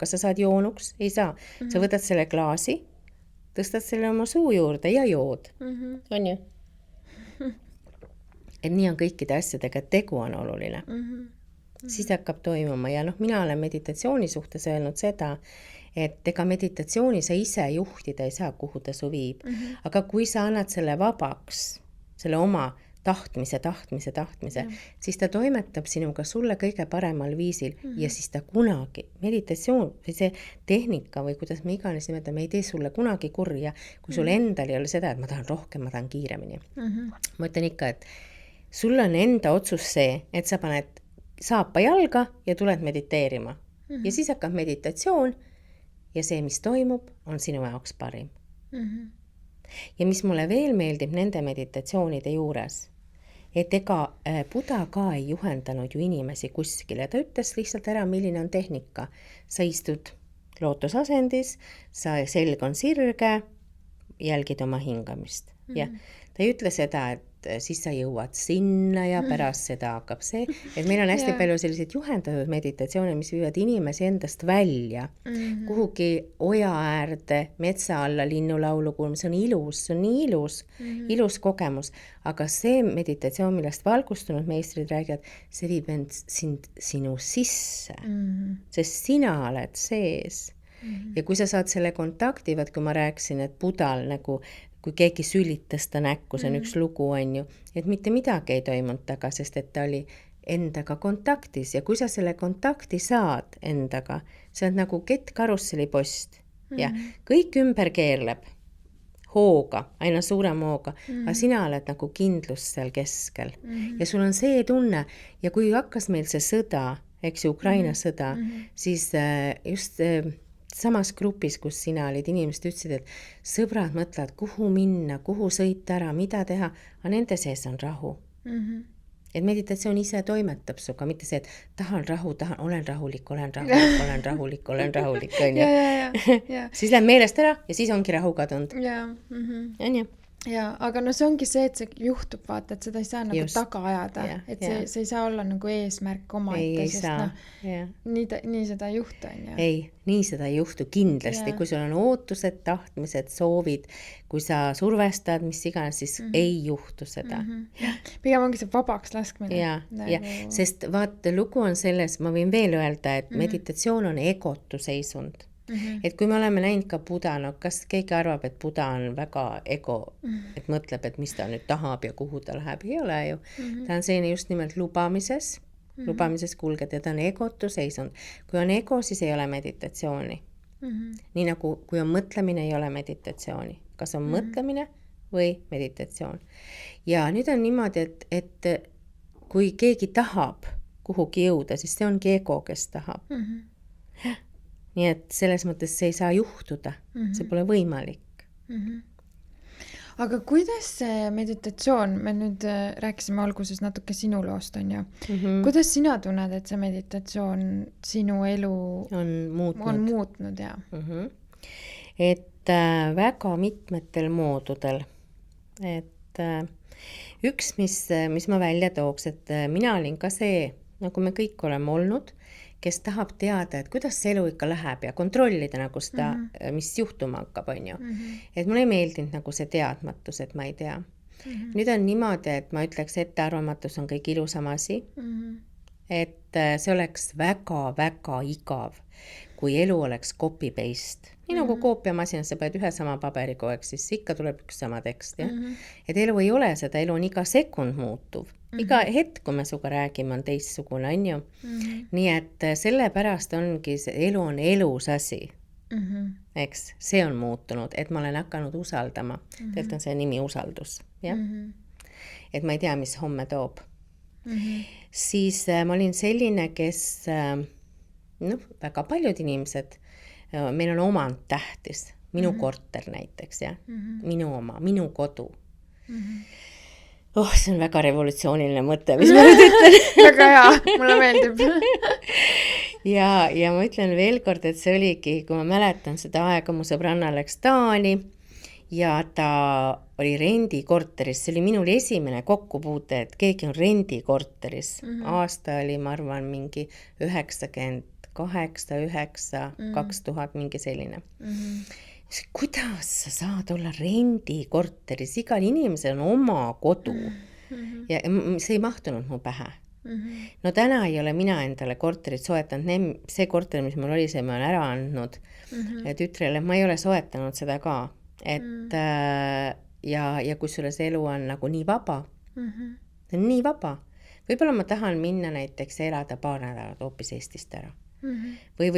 Kas sa saad joonuks? Ei saa. Sa võtad selle klaasi, tõstad selle oma suu juurde ja jood. On ju? Et nii on kõikide asjadega, tegu on oluline. Siis hakkab toimuma ja noh, mina olen meditatsiooni suhtes öelnud seda, et ega meditatsiooni sa ise juhtida ei saa, kuhu ta su viib. Aga kui sa annad selle vabaks, selle oma tahtmise, siis ta toimetab sinuga sulle kõige paremal viisil ja siis ta kunagi, meditatsioon või see tehnika või kuidas me iganes nimetame, ei tee sulle kunagi kurja, kui sul endal ei ole seda, et ma tahan rohkem, ma tahan kiiremini. Ma ütlen ikka, et sul on enda otsus see, et sa paned saapa jalga ja tuled mediteerima. Ja siis hakkab meditatsioon ja see, mis toimub, on sinu jaoks parim. Ja mis mulle veel meeldib nende meditatsioonide juures, et ega Buda ka ei juhendanud ju inimesi kuskile. Ta ütles lihtsalt ära, milline on tehnika. Sa istud lootusasendis, sa selg on sirge, jälgid oma hingamist. Ja ta ei ütle seda, et siis sa jõuad sinna ja pärast seda hakkab see, et meil on hästi palju selliseid juhendatud meditatsioone, mis viivad inimesi endast välja, kuhugi oja äärde, metsa alla, linnulaulu kuulma, see on ilus, see on nii ilus kogemus, aga see meditatsioon, millest valgustunud meistrid räägivad, see viib end sinu sisse, sest sina oled sees. Ja kui sa saad selle kontakti, vaat kui ma rääkisin, et Budal nagu kui keegi sülitas ta näkku, see on üks lugu, on ju, et mitte midagi ei toimunud taga, sest et ta oli endaga kontaktis ja kui sa selle kontakti saad endaga, see on nagu kettkarusselipost ja kõik ümber keerleb hooga, aina suurem hooga, aga sina oled nagu kindlus seal keskel ja sul on see tunne ja kui hakkas meil see sõda, eks ju, Ukraina sõda, siis just samas grupis, kus sina olid, inimesed ütlesid, et sõbrad mõtlevad, kuhu minna, kuhu sõita ära, mida teha, aga nende sees on rahu. Et meditatsioon ise toimetab suga, mitte see, et tahan rahu, olen rahulik, on ju. Siis läheb meelest ära ja siis ongi rahu kadunud. On ju? Ja, aga no see ongi see, et see juhtub, vaata, et seda ei saa nagu taga ajada, et see ei saa olla nagu eesmärk oma ette, sest nii seda ei juhtu, on ju. Ei, nii seda ei juhtu kindlasti, kui sul on ootused, tahtmised, soovid, kui sa survestad, mis iganes, siis ei juhtu seda. Pigem ongi see vabaks laskmine. Ja, sest vaata, lugu on selles, ma võin veel öelda, et meditatsioon on egotu seisund. Et kui me oleme näinud ka Buda, no kas keegi arvab, et Buda on väga ego, et mõtleb, et mis ta nüüd tahab ja kuhu ta läheb, ei ole ju. Ta on selline just nimelt lubamises kulged ja ta on egotu seisund. Kui on ego, siis ei ole meditatsiooni. Nii nagu kui on mõtlemine, ei ole meditatsiooni. Kas on mõtlemine või meditatsioon. Ja nüüd on niimoodi, et kui keegi tahab kuhugi jõuda, siis see ongi ego, kes tahab. Nii et selles mõttes see ei saa juhtuda. See pole võimalik. Aga kuidas see meditatsioon, me nüüd rääkisime alguses natuke sinu loost, on ju. Kuidas sina tunned, et see meditatsioon sinu elu on muutnud ja? Et väga mitmetel moodudel. Et üks, mis ma välja tooks, et mina olin ka see, nagu me kõik oleme olnud, kes tahab teada, et kuidas see elu ikka läheb ja kontrollida nagu seda, mis juhtuma hakkab, on ju. Et mulle ei meeldinud nagu see teadmatus, et ma ei tea. Nüüd on niimoodi, et ma ütleks, ettearvamatus on kõik ilusam asi. Et see oleks väga-väga igav, kui elu oleks copy-paste. Nii nagu koopiamasinas sa paned ühe sama paberi kogu aeg, siis ikka tuleb üks sama tekst. Ja? Et elu ei ole seda, elu on iga sekund muutuv. Iga hetk, kui me suga räägime, on teistsugune, on ju. Nii et sellepärast ongi, elu on elus asi. Eks, see on muutunud, et ma olen hakanud usaldama. Tegelikult on see nimi usaldus. Ja? Et ma ei tea, mis homme toob. Siis ma olin selline, kes, väga paljud inimesed, meil on omand tähtis. Minu korter näiteks, ja? Minu oma, minu kodu. See on väga revolutsiooniline mõte, mis ma nüüd ütlen. Väga hea, mulle meeldib. ja ma ütlen veel kord, et see oligi, kui ma mäletan seda aega, mu sõbranna läks Taani ja ta oli rendikorteris. See oli minul esimene kokkupuute, et keegi on rendikorteris. Aasta oli, ma arvan, mingi 98, 9, 2000, mingi selline. Kuidas sa saad olla rendikorteris? Igal inimesel on oma kodu. Ja see ei mahtunud mu pähe. No täna ei ole mina endale korterit soetanud. See korter, mis mul oli, see ma olen ära andnud tütrele. Ma ei ole soetanud seda ka. Et, ja kusjuures elu on nagu nii vaba. See on nii vaba. Võib-olla ma tahan minna näiteks elada paar nädalat hoopis Eestist ära. Või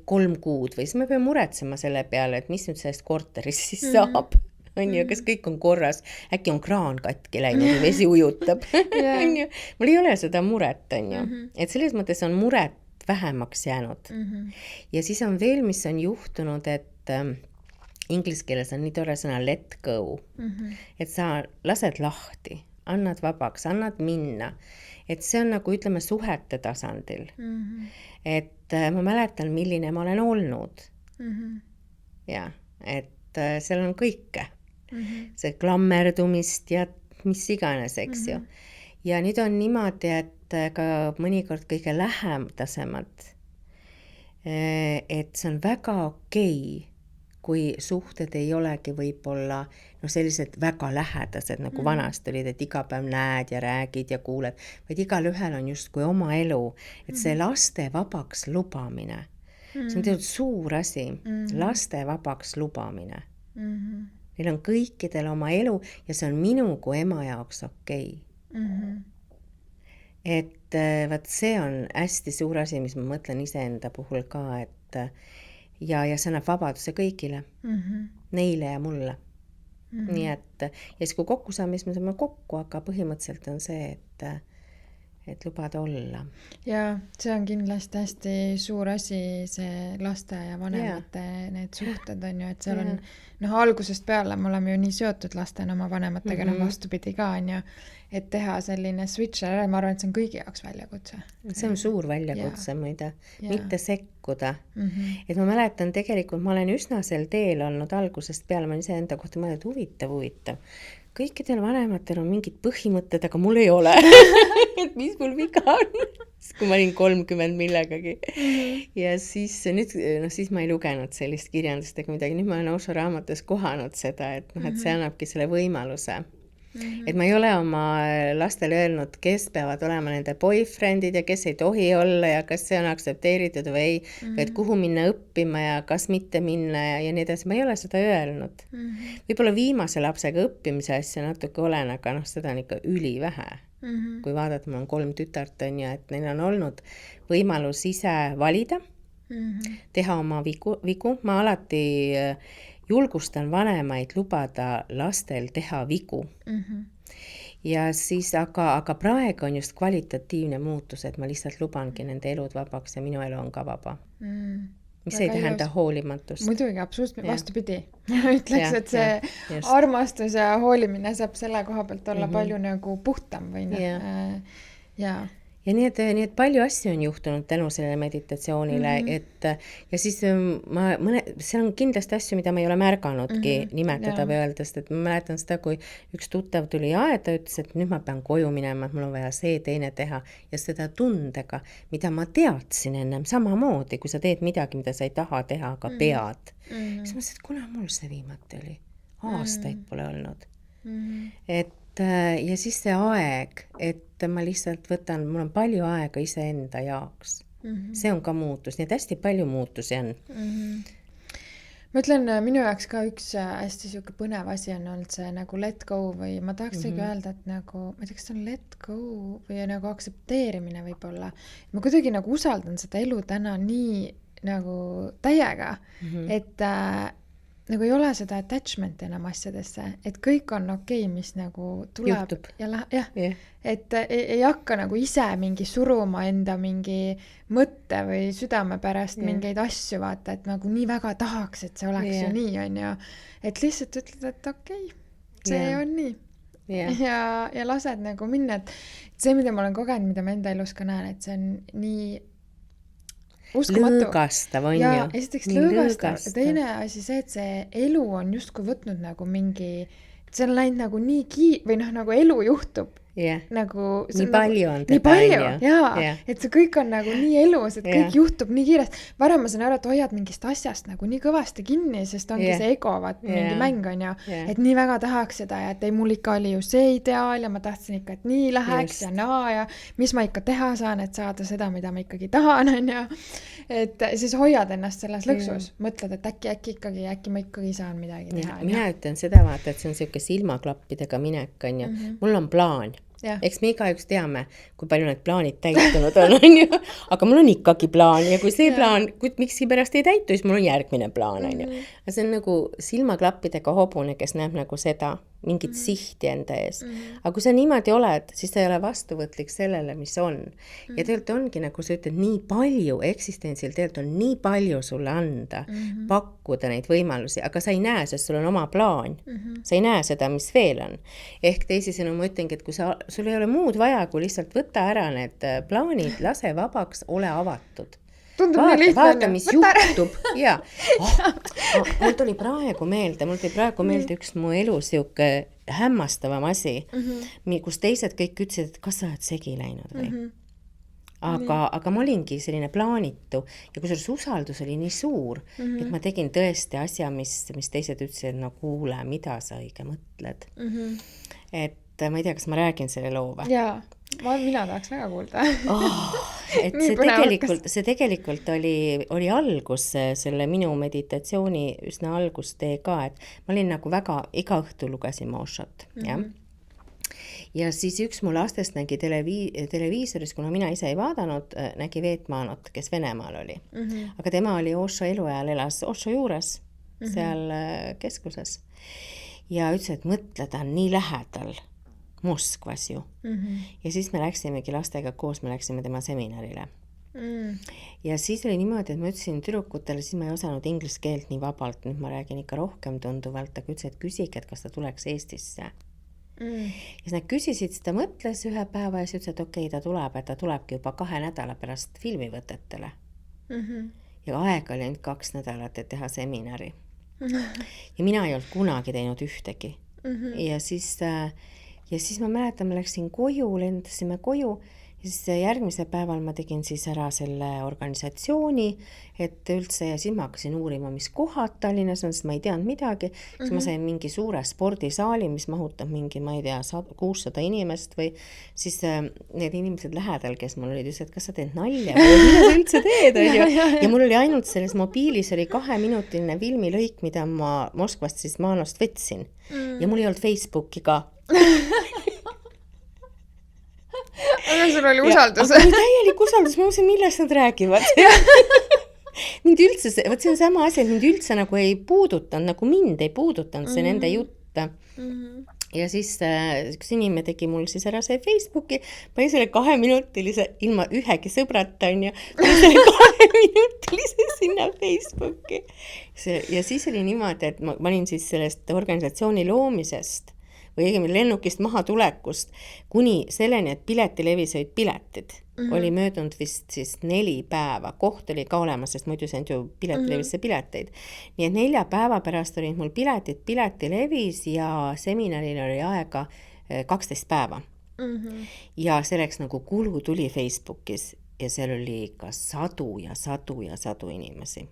3 kuud või siis me peame muretsema selle peale, et mis nüüd sellest korterist siis saab, on ju, kas kõik on korras, äkki on kraan katki läinud ja vesi ujutab, on ju, mul ei ole seda muret, on ju, et selles mõttes on muret vähemaks jäänud. Ja siis on veel, mis on juhtunud, et inglise keeles on nii tore sõna let go, et sa lased lahti, annad vabaks, annad minna, et see on nagu ütleme suhete tasandil, et ma mäletan, milline ma olen olnud. Ja, et seal on kõike. See klammerdumist ja mis iganes, eks ju. Ja nüüd on niimoodi, et ka mõnikord kõige lähedasemad, et see on väga okei, kui suhted ei olegi võib-olla sellised väga lähedased, nagu vanast olid, et iga päev näed ja räägid ja kuuled, vaid igal ühel on just kui oma elu, et see laste vabaks lubamine, see on tegelikult suur asi, laste vabaks lubamine. Neil on kõikidel oma elu ja see on minu kui ema jaoks okei. Et vaat see on hästi suur asi, mis ma mõtlen iseenda puhul ka, et ja see annab vabaduse kõigile, neile ja mulle. Nii et, ja siis kui kokku saame, siis me saame kokku, aga põhimõtteliselt on see, et lubada olla. Ja see on kindlasti hästi suur asi, see laste ja vanemate need suhted on ju, et seal on, algusest peale me oleme ju nii seotud lastena oma vanematega, vastupidi ka on ju, et teha selline switch, ma arvan, et see on kõigi jaoks väljakutse. See on suur väljakutse, muide, mitte sekkuda. Et ma mäletan tegelikult, ma olen üsna sel teel olnud algusest peale, ma olen ise enda kohta mõelnud, huvitav. Kõikidel vanematel on mingid põhimõtted, aga mul ei ole. Et mis mul viga on? Kui ma olin 30 millegagi. Ja siis, siis ma ei lugenud sellist kirjandust ega midagi. Nüüd ma olen Osho raamatus kohanud seda, et see annabki selle võimaluse. Et ma ei ole oma lastele öelnud, kes peavad olema nende boyfriendid ja kes ei tohi olla ja kas see on aktsepteeritud või ei, et kuhu minna õppima ja kas mitte minna ja nii edasi, ma ei ole seda öelnud. Võib-olla viimase lapsega õppimise asja natuke olen, aga seda on ikka ülivähe. Kui vaadata, mul on 3 tütart, on ju, et neil on olnud võimalus ise valida, teha oma vigu. Ma alati julgustan vanemaid lubada lastel teha vigu. Ja siis, aga praegu on just kvalitatiivne muutus, et ma lihtsalt lubangi nende elud vabaks ja minu elu on ka vaba. Mis ei tähenda hoolimatust. Muidugi, absoluutselt vastupidi. Ütleks, et see armastus ja hoolimine saab selle koha pealt olla palju nagu puhtam või ja nii et palju asju on juhtunud tänu sellele meditatsioonile, et ja siis see on kindlasti asju, mida ma ei ole märganudki nimetada või öelda, sest et ma mäletan seda, kui üks tuttav tuli aeda, ütles, et nüüd ma pean koju minema, et mul on vaja see teine teha ja seda tundega, mida ma teadsin ennem samamoodi, kui sa teed midagi, mida sa ei taha teha, aga pead. Siis ma ütlesin, et kuna mul see viimati oli? Aastaid pole olnud. Ja siis see aeg, et ma lihtsalt võtan, mul on palju aega iseenda jaoks. See on ka muutus, nii et hästi palju muutusi on. Ma ütlen, minu jaoks ka üks hästi siuke põnev asi on olnud see nagu let go või ma tahaks öelda, et nagu, ma ei tea, kas see on let go või nagu aksepteerimine võib-olla. Ma kuidagi nagu usaldan seda elu täna nii nagu täiega, et nagu ei ole seda attachment enam asjadesse, et kõik on okei, mis nagu tuleb juhtub. Ja et ei hakka nagu ise mingi suruma enda mingi mõtte või südame pärast mingeid asju vaata, et nagu nii väga tahaks, et see oleks ju nii, on ju. Et lihtsalt ütled, et okei, see on nii. Ja lased nagu minna, et see, mida ma olen kogenud, mida ma enda elus ka näen, et see on nii uskumatu. Lõõgastav on ju. Ja esiteks lõõgastav. Teine asi see, et see elu on justkui võtnud nagu mingi, see on läinud nagu nii või nagu elu juhtub. Nagu, nii palju on nii palju, et see kõik on nagu nii elus, et kõik juhtub nii kiiresti. Varem ma saan aru, et hoiad mingist asjast nagu nii kõvasti kinni, sest ongi see ego, mingi mäng on ju, et nii väga tahaks seda ja et ei, mul ikka oli ju see ideaal ja ma tahtsin ikka, et nii läheks ja naa ja mis ma ikka teha saan, et saada seda, mida ma ikkagi tahan, on ju. Et siis hoiad ennast selles lõksus, mõtled, et äkki ma ikkagi saan midagi teha. Mina ütlen seda vaata, et see on selline silmaklappidega minek, on ju. Mul on plaan. Eks me igaüks teame, kui palju need plaanid täitunud on ju? Aga mul on ikkagi plaan ja kui see plaan, miks pärast ei täitu, siis mul on järgmine plaan, on ju. See on nagu silmaklappidega hobune, kes näeb nagu seda, mingit sihti enda ees. Aga kui sa niimoodi oled, siis sa ei ole vastuvõtlik sellele, mis on. Ja tegelikult ongi, nagu sa ütled, nii palju eksistentsil tegelikult on nii palju sulle anda, pakkuda neid võimalusi, aga sa ei näe, sest sul on oma plaan. Sa ei näe seda, mis veel on. Ehk teisisõnu ma ütlengi, et kui sul ei ole muud vaja, kui lihtsalt võtta ära need plaanid, lase vabaks, ole avatud. Vaata, mis juhtub. Mul tuli praegu meelde üks mu elus siuke hämmastavam asi, kus teised kõik ütlesid, et kas sa oled segi läinud või. Aga ma olingi selline plaanitu ja kusjuures usaldus oli nii suur, et ma tegin tõesti asja, mis teised ütlesid, no kuule, mida sa õige mõtled. Et ma ei tea, kas ma räägin selle loo või? Jaa, mina tahaks väga kuulda. Et see tegelikult oli algus, selle minu meditatsiooni üsna algustee ka, et ma olin nagu väga, iga õhtu lugesin Moshot, ja siis üks mu lastest nägi televiisoris, kuna mina ise ei vaadanud, nägi Veetmaanot, kes Venemaal oli. Aga tema oli Osho eluajal, elas Osho juures, seal keskuses. Ja ütles, et mõtle, ta on nii lähedal Moskvas ju. Ja siis me läksimegi lastega koos, me läksime tema seminarile. Ja siis oli niimoodi, et ma ütlesin tüdrukutele, siis ma ei osanud inglise keelt nii vabalt, nüüd ma räägin ikka rohkem tunduvalt, aga ütles, et küsige, et kas ta tuleks Eestisse. Ja siis nad küsisid, siis ta mõtles ühe päeva ja siis ütles, et okei, ta tulebki juba 2 nädala pärast filmivõtetele. Ja aeg oli ainult 2 nädalat, et teha seminari. Ja mina ei olnud kunagi teinud ühtegi. Ja siis ma mäletan, ma läksin koju, lendasime koju ja siis järgmisel päeval ma tegin siis ära selle organisatsiooni, et üldse, ja siis ma hakkasin uurima, mis kohad Tallinnas on, sest ma ei teadnud midagi, siis ma sain mingi suure spordisaali, mis mahutab mingi, ma ei tea, 600 inimest või siis need inimesed lähedal, kes mul olid, ütlesid, et kas sa teed nalja või mida sa üldse teed, on ju. Ja mul oli ainult selles mobiilis oli 2-minutiline filmilõik, mida ma Moskvast siis Maanost võtsin ja mul ei olnud Facebooki ka. Aga sul oli usaldus. Aga täielik usaldus, ma mõtlesin, millest nad räägivad. Mind üldse, võt see on sama asi, et mind üldse nagu ei puudutanud, nagu mind ei puudutanud see nende jutt. Ja siis üks inimene tegi mul siis ära see Facebooki, pani selle 2-minutilise, ilma ühegi sõbrata on ju, pani selle 2-minutilise sinna Facebooki. Ja siis oli niimoodi, et ma panin siis sellest organisatsiooni loomisest või õigemini lennukist maha tulekust kuni selleni, et piletilevis olid piletid. Oli möödunud vist siis 4 päeva. Koht oli ka olemas, sest muidu see on ju piletilevisse pileteid. Nii et 4 päeva pärast olid mul piletid piletilevis ja seminaril oli aega 12 päeva. Ja selleks nagu kulu tuli Facebookis ja seal oli ikka sadu inimesi.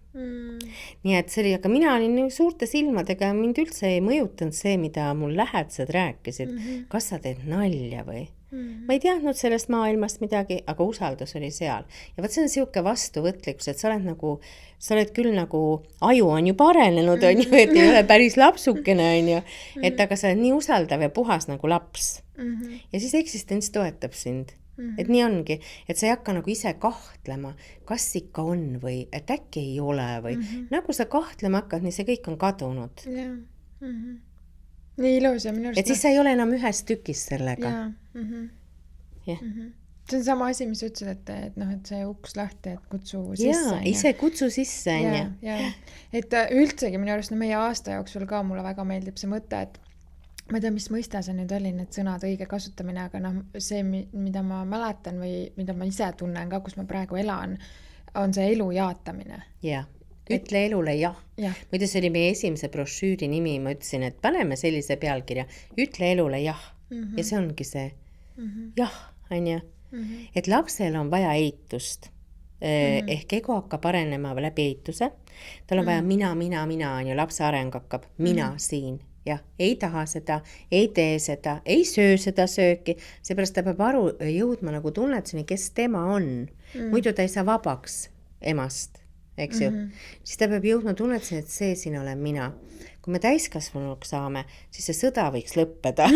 Nii et see oli, aga mina olin nii suurte silmadega, mind üldse ei mõjutanud see, mida mul lähedased rääkisid. Kas sa teed nalja või? Ma ei teadnud sellest maailmast midagi, aga usaldus oli seal. Ja võt see on siuke vastuvõtlikkus, et sa oled küll nagu, aju on juba arenenud, on ju, et ei ole päris lapsukene, on ju, et aga sa oled nii usaldav ja puhas nagu laps. Ja siis eksistents toetab sind. Et nii ongi, et sa ei hakka nagu ise kahtlema, kas ikka on või, et äkki ei ole või. Nagu sa kahtlema hakkad, nii see kõik on kadunud. Nii ilus ja minu arust. Et siis sa ei ole enam ühes tükis sellega. See on sama asi, mis ütlesid, et see uks lahti, et kutsu sisse. Ise kutsu sisse. Et üldsegi minu arust meie aasta jooksul ka mulle väga meeldib see mõte, et ma ei tea, mis mõista see nüüd oli, need sõnad õige kasutamine, aga see, mida ma mäletan või mida ma ise tunnen ka, kus ma praegu elan, on see elu jaatamine. Ütle elule jah. Muidu see oli meie esimese brošüüri nimi, ma ütlesin, et paneme sellise pealkirja, ütle elule jah. Ja see ongi see jah, on ju. Et lapsel on vaja eitust. Ehk ego hakkab arenema läbi eituse. Tal on vaja mina, on ju, lapse areng hakkab mina siin. Ja, ei taha seda, ei tee seda, ei söö seda sööki, seepärast ta peab jõudma nagu tunnetuseni, kes tema on. Muidu ta ei saa vabaks emast, eks ju. Siis ta peab jõudma tunnetuseni, et see siin olen mina. Kui me täiskasvanuks saame, siis see sõda võiks lõppeda.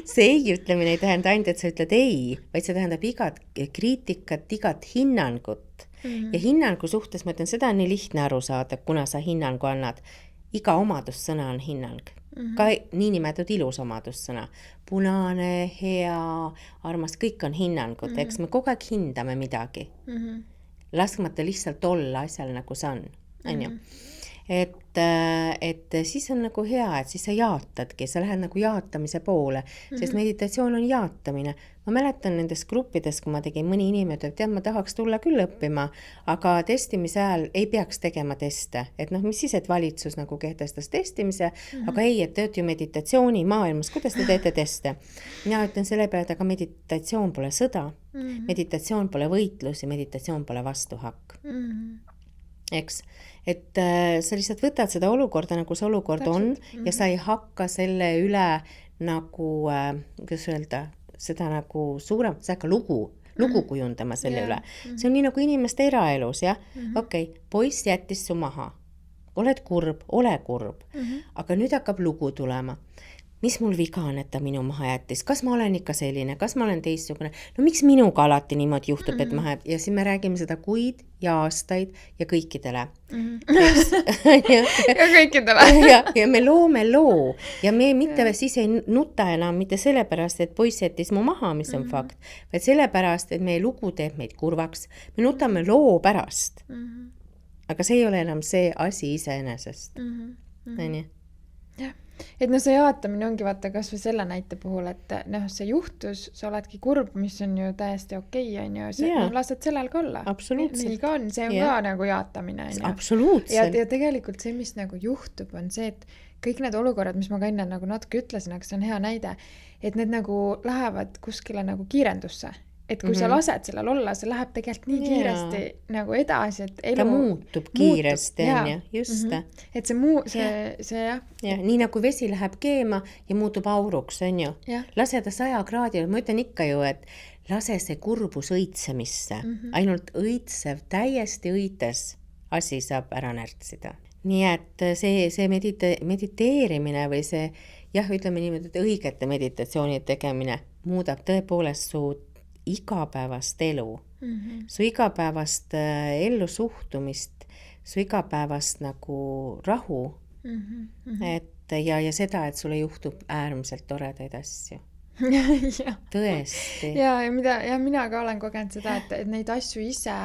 See ei ütlemine ei tähenda ainult, et sa ütled ei, vaid see tähendab igat kriitikat, igat hinnangut. Ja hinnangu suhtes, ma ütlen, seda on nii lihtne aru saada, kuna sa hinnangu annad. Iga omadussõna on hinnang. Ka niinimetatud ilus omadussõna. Punane, hea, armas, kõik on hinnangud. Eks me kogu aeg hindame midagi. Laskmata lihtsalt olla asjal nagu see on ju. Et siis on nagu hea, et siis sa jaatadki, sa lähed nagu jaatamise poole, sest meditatsioon on jaatamine. Ma mäletan nendes gruppides, kui ma tegin mõni inimene, et ma tahaks tulla küll õppima, aga testimise ajal ei peaks tegema teste. Et mis siis, et valitsus nagu kehtestas testimise, aga ei, et te olete ju meditatsiooni maailmas, kuidas te teete teste? Mina ütlen selle peale, et aga meditatsioon pole sõda, meditatsioon pole võitlus ja meditatsioon pole vastuhakk. Eks, et sa lihtsalt võtad seda olukorda, nagu see olukord on ja sa ei hakka selle üle nagu, kuidas öelda, seda nagu suurem, sa hakka lugu kujundama selle üle. See on nii nagu inimeste eraelus, jah? Okei, poiss jättis su maha. Oled kurb, ole kurb. Aga nüüd hakkab lugu tulema. Mis mul viga on, et ta minu maha jättis? Kas ma olen ikka selline? Kas ma olen teistsugune? No miks minuga alati niimoodi juhtub, et maha ja siis me räägime seda kuid ja aastaid ja kõikidele. Ja kõikidele. Ja me loome loo ja me mitte siis ei nuta enam mitte sellepärast, et poiss jättis mu maha, mis on fakt, vaid sellepärast, et meie lugu teeb meid kurvaks. Me nutame loo pärast. Aga see ei ole enam see asi iseenesest. et no see jaatamine ongi vaata kas või selle näite puhul, et noh, see juhtus, sa oledki kurb, mis on ju täiesti okei, on ju, no, lased sellel ka olla. Nii ka on, see on ka nagu jaatamine. Absoluutselt. Ja tegelikult see, mis nagu juhtub, on see, et kõik need olukorrad, mis ma ka enne nagu natuke ütlesin, aga see on hea näide, et need nagu lähevad kuskile nagu kiirendusse. Et kui sa lased sellel olla, see läheb tegelikult nii kiiresti nagu edasi, et elu ta muutub kiiresti, on ju, just. Et see jah. Ja, nii nagu vesi läheb keema ja muutub auruks, on ju. Lase ta 100 kraadil, ma ütlen ikka ju, et lase see kurbus õitsemisse. Ainult õitsev, täiesti õites asi saab ära närtsida. Nii et see mediteerimine või see, jah, ütleme niimoodi, et õigete meditatsiooni tegemine muudab tõepoolest su igapäevast elu, su igapäevast ellu suhtumist, su igapäevast nagu rahu, et ja seda, et sulle juhtub äärmiselt toredaid asju. Tõesti. Ja mina ka olen kogenud seda, et neid asju ise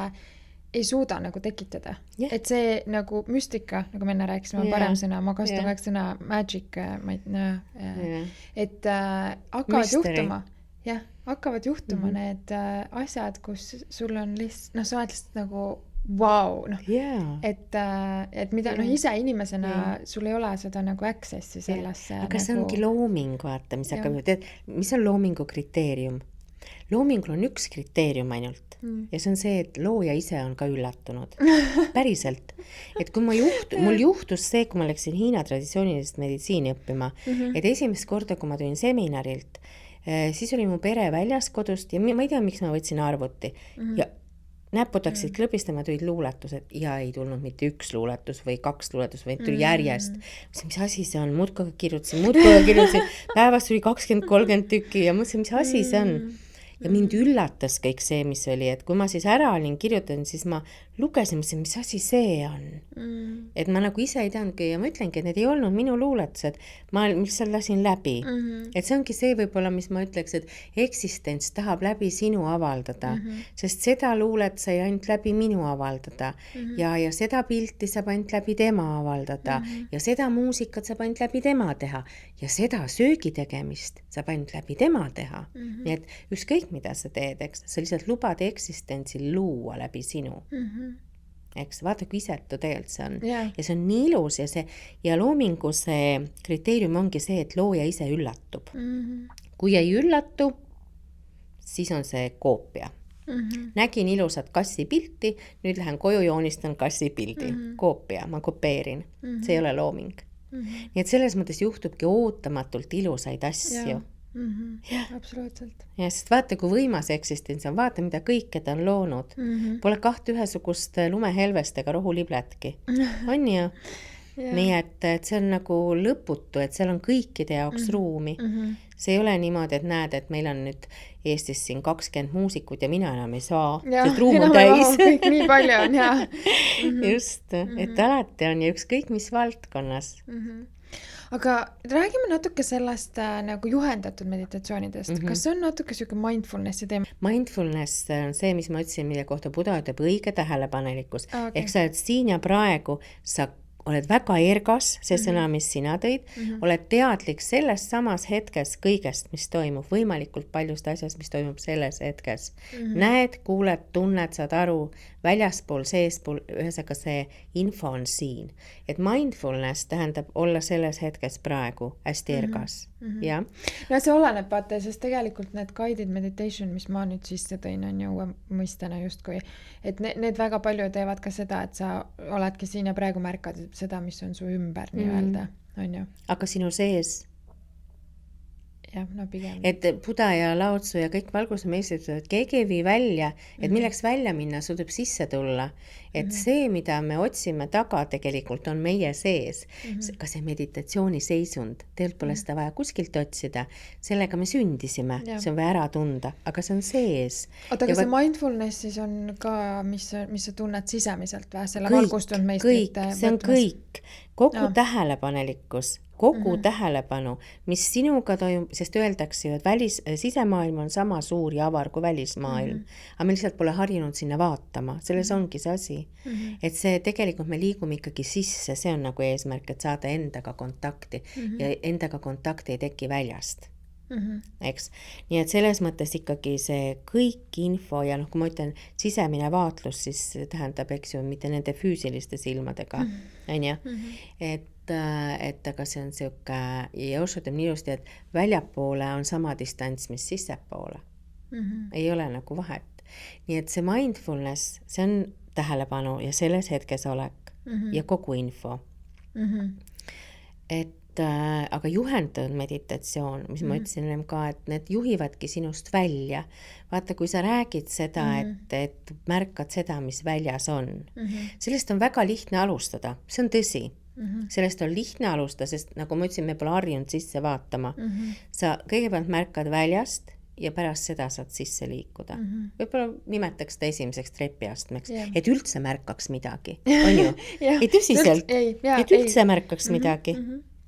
ei suuda nagu tekitada. Et see nagu müstika, nagu me enne rääkisime, on parem sõna, ma kasutan kõik sõna magic, et hakkavad juhtuma. Jah, hakkavad juhtuma need asjad, kus sul on lihtsalt, noh, sa oled lihtsalt nagu vau, noh, et mida, noh, ise inimesena sul ei ole seda nagu accessi sellesse. Aga see ongi looming, vaata, mis hakkab, tead, mis on loomingu kriteerium? Loomingul on üks kriteerium ainult ja see on see, et looja ise on ka üllatunud. Päriselt. Et kui mul juhtus see, kui ma läksin Hiina traditsioonilist meditsiini õppima, et esimest korda, kui ma tulin seminarilt, siis oli mu pere väljas kodust ja ma ei tea, miks ma võtsin arvuti ja näpud hakkasid klõbistama, tulid luuletused ja ei tulnud mitte üks luuletus või 2 luuletus, vaid tuli järjest. Mis asi see on? Muudkoga kirjutasin. Päevast tuli 20-30 tükki ja mõtlesin, mis asi see on? Ja mind üllatas kõik see, mis oli, et kui ma siis ära olin kirjutanud, siis ma lugesin, mis asi see on. Et ma nagu ise ei teadnudki ja ma ütlengi, et need ei olnud minu luuletused, ma lihtsalt lasin läbi. Et see ongi see võib-olla, mis ma ütleks, et eksistents tahab läbi sinu avaldada, sest seda luulet sai ainult läbi minu avaldada ja seda pilti saab ainult läbi tema avaldada ja seda muusikat saab ainult läbi tema teha ja seda söögi tegemist saab ainult läbi tema teha. Nii et ükskõik mida sa teed, eks, sa lihtsalt lubad eksistentsil luua läbi sinu. Eks, vaata, kui isetu tegelikult see on. Ja see on nii ilus ja loomingu see kriteerium ongi see, et looja ise üllatub. Kui ei üllatu, siis on see koopia. Nägin ilusat kassi pilti, nüüd lähen koju joonistan kassi pildi. Koopia, ma kopeerin. See ei ole looming. Nii et selles mõttes juhtubki ootamatult ilusaid asju. Absoluutselt. Ja sest vaata, kui võimas eksistents on, vaata, mida kõike ta on loonud. Pole 2 ühesugust lumehelvestega rohulibletki. On ju? Nii et see on nagu lõputu, et seal on kõikide jaoks ruumi. See ei ole niimoodi, et näed, et meil on nüüd Eestis siin 20 muusikut ja mina enam ei saa. Sest ruum on täis. Kõik nii palju on, Just, et alati on ja ükskõik mis valdkonnas. Aga räägime natuke sellest nagu juhendatud meditatsioonidest. Kas see on natuke selline mindfulnessi teema? Mindfulness on see, mis ma ütlesin, mille kohta Buda ütleb õige tähelepanelikkus. Ehk sa oled siin ja praegu, sa oled väga ergas, see sõna, mis sina tõid, oled teadlik selles samas hetkes kõigest, mis toimub, võimalikult paljust asjast, mis toimub selles hetkes. Näed, kuuled, tunned, saad aru, väljaspool, seespool, ühesõnaga see info on siin. Et mindfulness tähendab olla selles hetkes praegu hästi ergas. Ja? No see oleneb, vaata, sest tegelikult need guided meditation, mis ma nüüd sisse tõin, on ju uue mõistena justkui, et need väga palju teevad ka seda, et sa oledki siin ja praegu märkad seda, mis on su ümber nii-öelda, on ju. Aga sinu sees? Jah, no pigem. Et Buda ja Lao Tzu ja kõik valgusmeistrid, et keegi ei vii välja, et milleks välja minna, sul tuleb sisse tulla. Et see, mida me otsime taga tegelikult on meie sees. Ka see meditatsiooni seisund, tegelikult pole seda vaja kuskilt otsida. Sellega me sündisime, see on vaja ära tunda, aga see on sees. Oota, aga see mindfulness siis on ka, mis sa tunned sisemiselt või selle valgustunud meistrite? Kõik, see on kõik. Kogu tähelepanelikkus, kogu tähelepanu, mis sinuga toimub, sest öeldakse ju, et sisemaailm on sama suur ja avar kui välismaailm, aga me lihtsalt pole harjunud sinna vaatama, selles ongi see asi. Et see tegelikult me liigume ikkagi sisse, see on nagu eesmärk, et saada endaga kontakti ja endaga kontakti ei teki väljast. Eks? Nii et selles mõttes ikkagi see kõik info ja kui ma ütlen sisemine vaatlus, siis tähendab, eks ju, mitte nende füüsiliste silmadega, on ju? Et aga see on siuke, ja Osho ütleb nii ilusti, et väljapoole on sama distants, mis sissepoole. Ei ole nagu vahet. Nii et see mindfulness, see on tähelepanu ja selles hetkes olek ja kogu info. Aga juhendatud meditatsioon, mis ma ütlesin ennem ka, et need juhivadki sinust välja. Vaata, kui sa räägid seda, et märkad seda, mis väljas on. Sellest on väga lihtne alustada, see on tõsi. Sellest on lihtne alustada, sest nagu ma ütlesin, me pole harjunud sisse vaatama. Sa kõigepealt märkad väljast ja pärast seda saad sisse liikuda. Võib-olla nimetaks seda esimeseks trepiastmeks, et üldse märkaks midagi, on ju? Ei tõsiselt, et üldse märkaks midagi.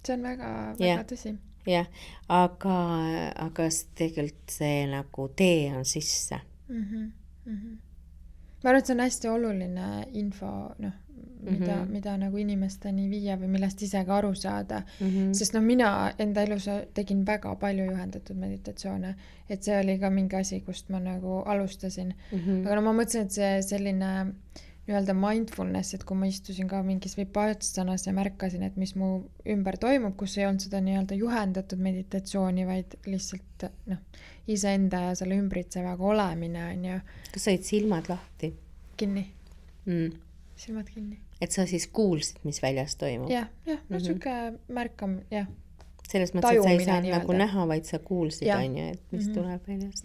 See on väga, väga tõsi. Jah, aga tegelikult see nagu tee on sisse. Ma arvan, et see on hästi oluline info, mida nagu inimesteni viia või millest ise ka aru saada. Sest mina enda elus tegin väga palju juhendatud meditatsioone. Et see oli ka mingi asi, kust ma nagu alustasin. Aga ma mõtlesin, et see selline nii-öelda mindfulness, et kui ma istusin ka mingis vipassanas ja märkasin, et mis mu ümber toimub, kus ei olnud seda nii-öelda juhendatud meditatsiooni, vaid lihtsalt iseenda ja selle ümbritsevaga olemine on ju. Kas said silmad lahti? Kinni. Silmad kinni. Et sa siis kuulsid, mis väljas toimub? Jah, siuke märkam, jah. Selles mõttes, et sa ei saanud nagu näha, vaid sa kuulsid, on ju, et mis tuleb väljast.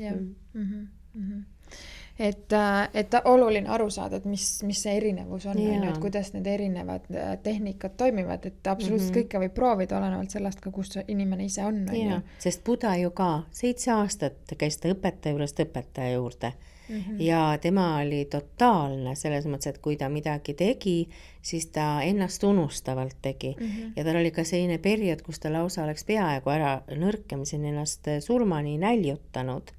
Et oluline aru saada, et mis see erinevus on, et kuidas need erinevad tehnikad toimivad, et absoluutselt kõike võib proovida olenevalt sellest ka, kus inimene ise on. Sest Buddha ju ka 7 aastat käis ta õpetaja juurest õpetaja juurde ja tema oli totaalne selles mõttes, et kui ta midagi tegi, siis ta ennast unustavalt tegi ja tal oli ka selline periood, kus ta lausa oleks peaaegu ära nõrkemisen ennast surmani näljutanud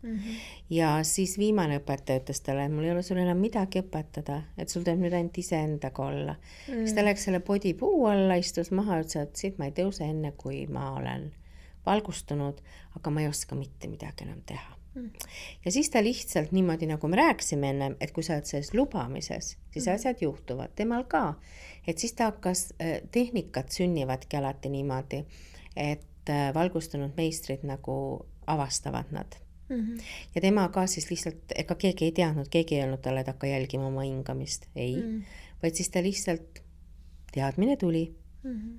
ja siis viimane õpetaja ütles talle, et mul ei ole sul enam midagi õpetada, et sul tuleb nüüd ainult iseendaga olla. Siis ta läks selle podipuu alla, istus maha ja ütles, et siit ma ei tõuse enne, kui ma olen valgustunud, aga ma ei oska mitte midagi enam teha. Ja siis ta lihtsalt niimoodi, nagu me rääkisime ennem, et kui sa oled selles lubamises, siis asjad juhtuvad temal ka. Et siis ta hakkas, tehnikat sünnivadki alati niimoodi, et valgustunud meistrid nagu avastavad nad. Ja tema ka siis lihtsalt, ega keegi ei teadnud, keegi ei olnud talle, et hakka jälgima oma hingamist. Ei, vaid siis ta lihtsalt teadmine tuli.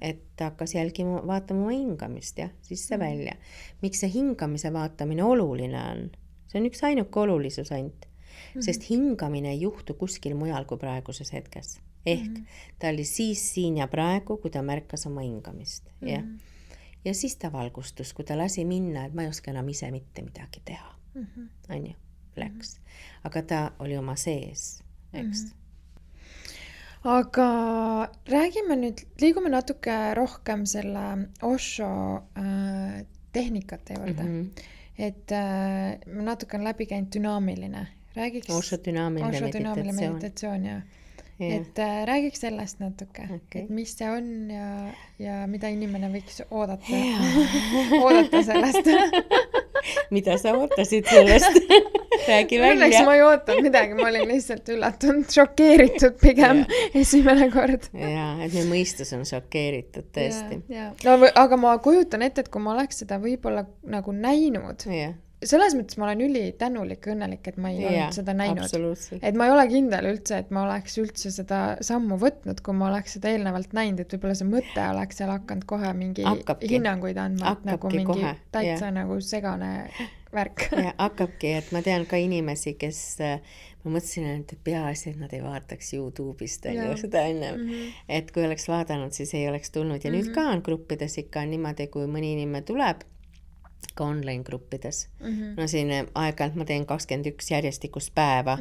Et ta hakkas jälgima, vaatama oma hingamist ja siis see välja. Miks see hingamise vaatamine oluline on? See on üks ainuke olulisus ainult, sest hingamine ei juhtu kuskil mujal kui praeguses hetkes. Ehk ta oli siis siin ja praegu, kui ta märkas oma hingamist. Ja siis ta valgustus, kui ta lasi minna, et ma ei oska enam ise mitte midagi teha. On ju, läks. Aga ta oli oma sees, eks. Aga räägime nüüd, liigume natuke rohkem selle Osho tehnikate juurde. Et ma natuke on läbi käinud dünaamiline. Räägiks Osho dünaamiline meditatsioon. Et räägiks sellest natuke, et mis see on ja mida inimene võiks oodata sellest. Mida sa ootasid sellest? Räägi välja. Õnneks ma ei ootanud midagi, ma olin lihtsalt üllatunud, šokeeritud pigem esimene kord. Jaa, et meie mõistus on šokeeritud tõesti. No, aga ma kujutan ette, et kui ma oleks seda võib-olla nagu näinud, selles mõttes ma olen tänulik ja õnnelik, et ma ei olnud seda näinud. Et ma ei ole kindel üldse, et ma oleks üldse seda sammu võtnud, kui ma oleks seda eelnevalt näinud, et võib-olla see mõte oleks seal hakanud kohe mingi hinnanguid andma, nagu mingi täitsa nagu segane värk. Ja hakkabki, et ma tean ka inimesi, kes ma mõtlesin, et peaasi, et nad ei vaataks YouTube'ist seda ennem. Et kui oleks vaadanud, siis ei oleks tulnud. Ja nüüd ka on gruppides ikka niimoodi, kui mõni inimene tuleb, ka online gruppides. No siin aeg-ajalt ma teen 21 järjestikust päeva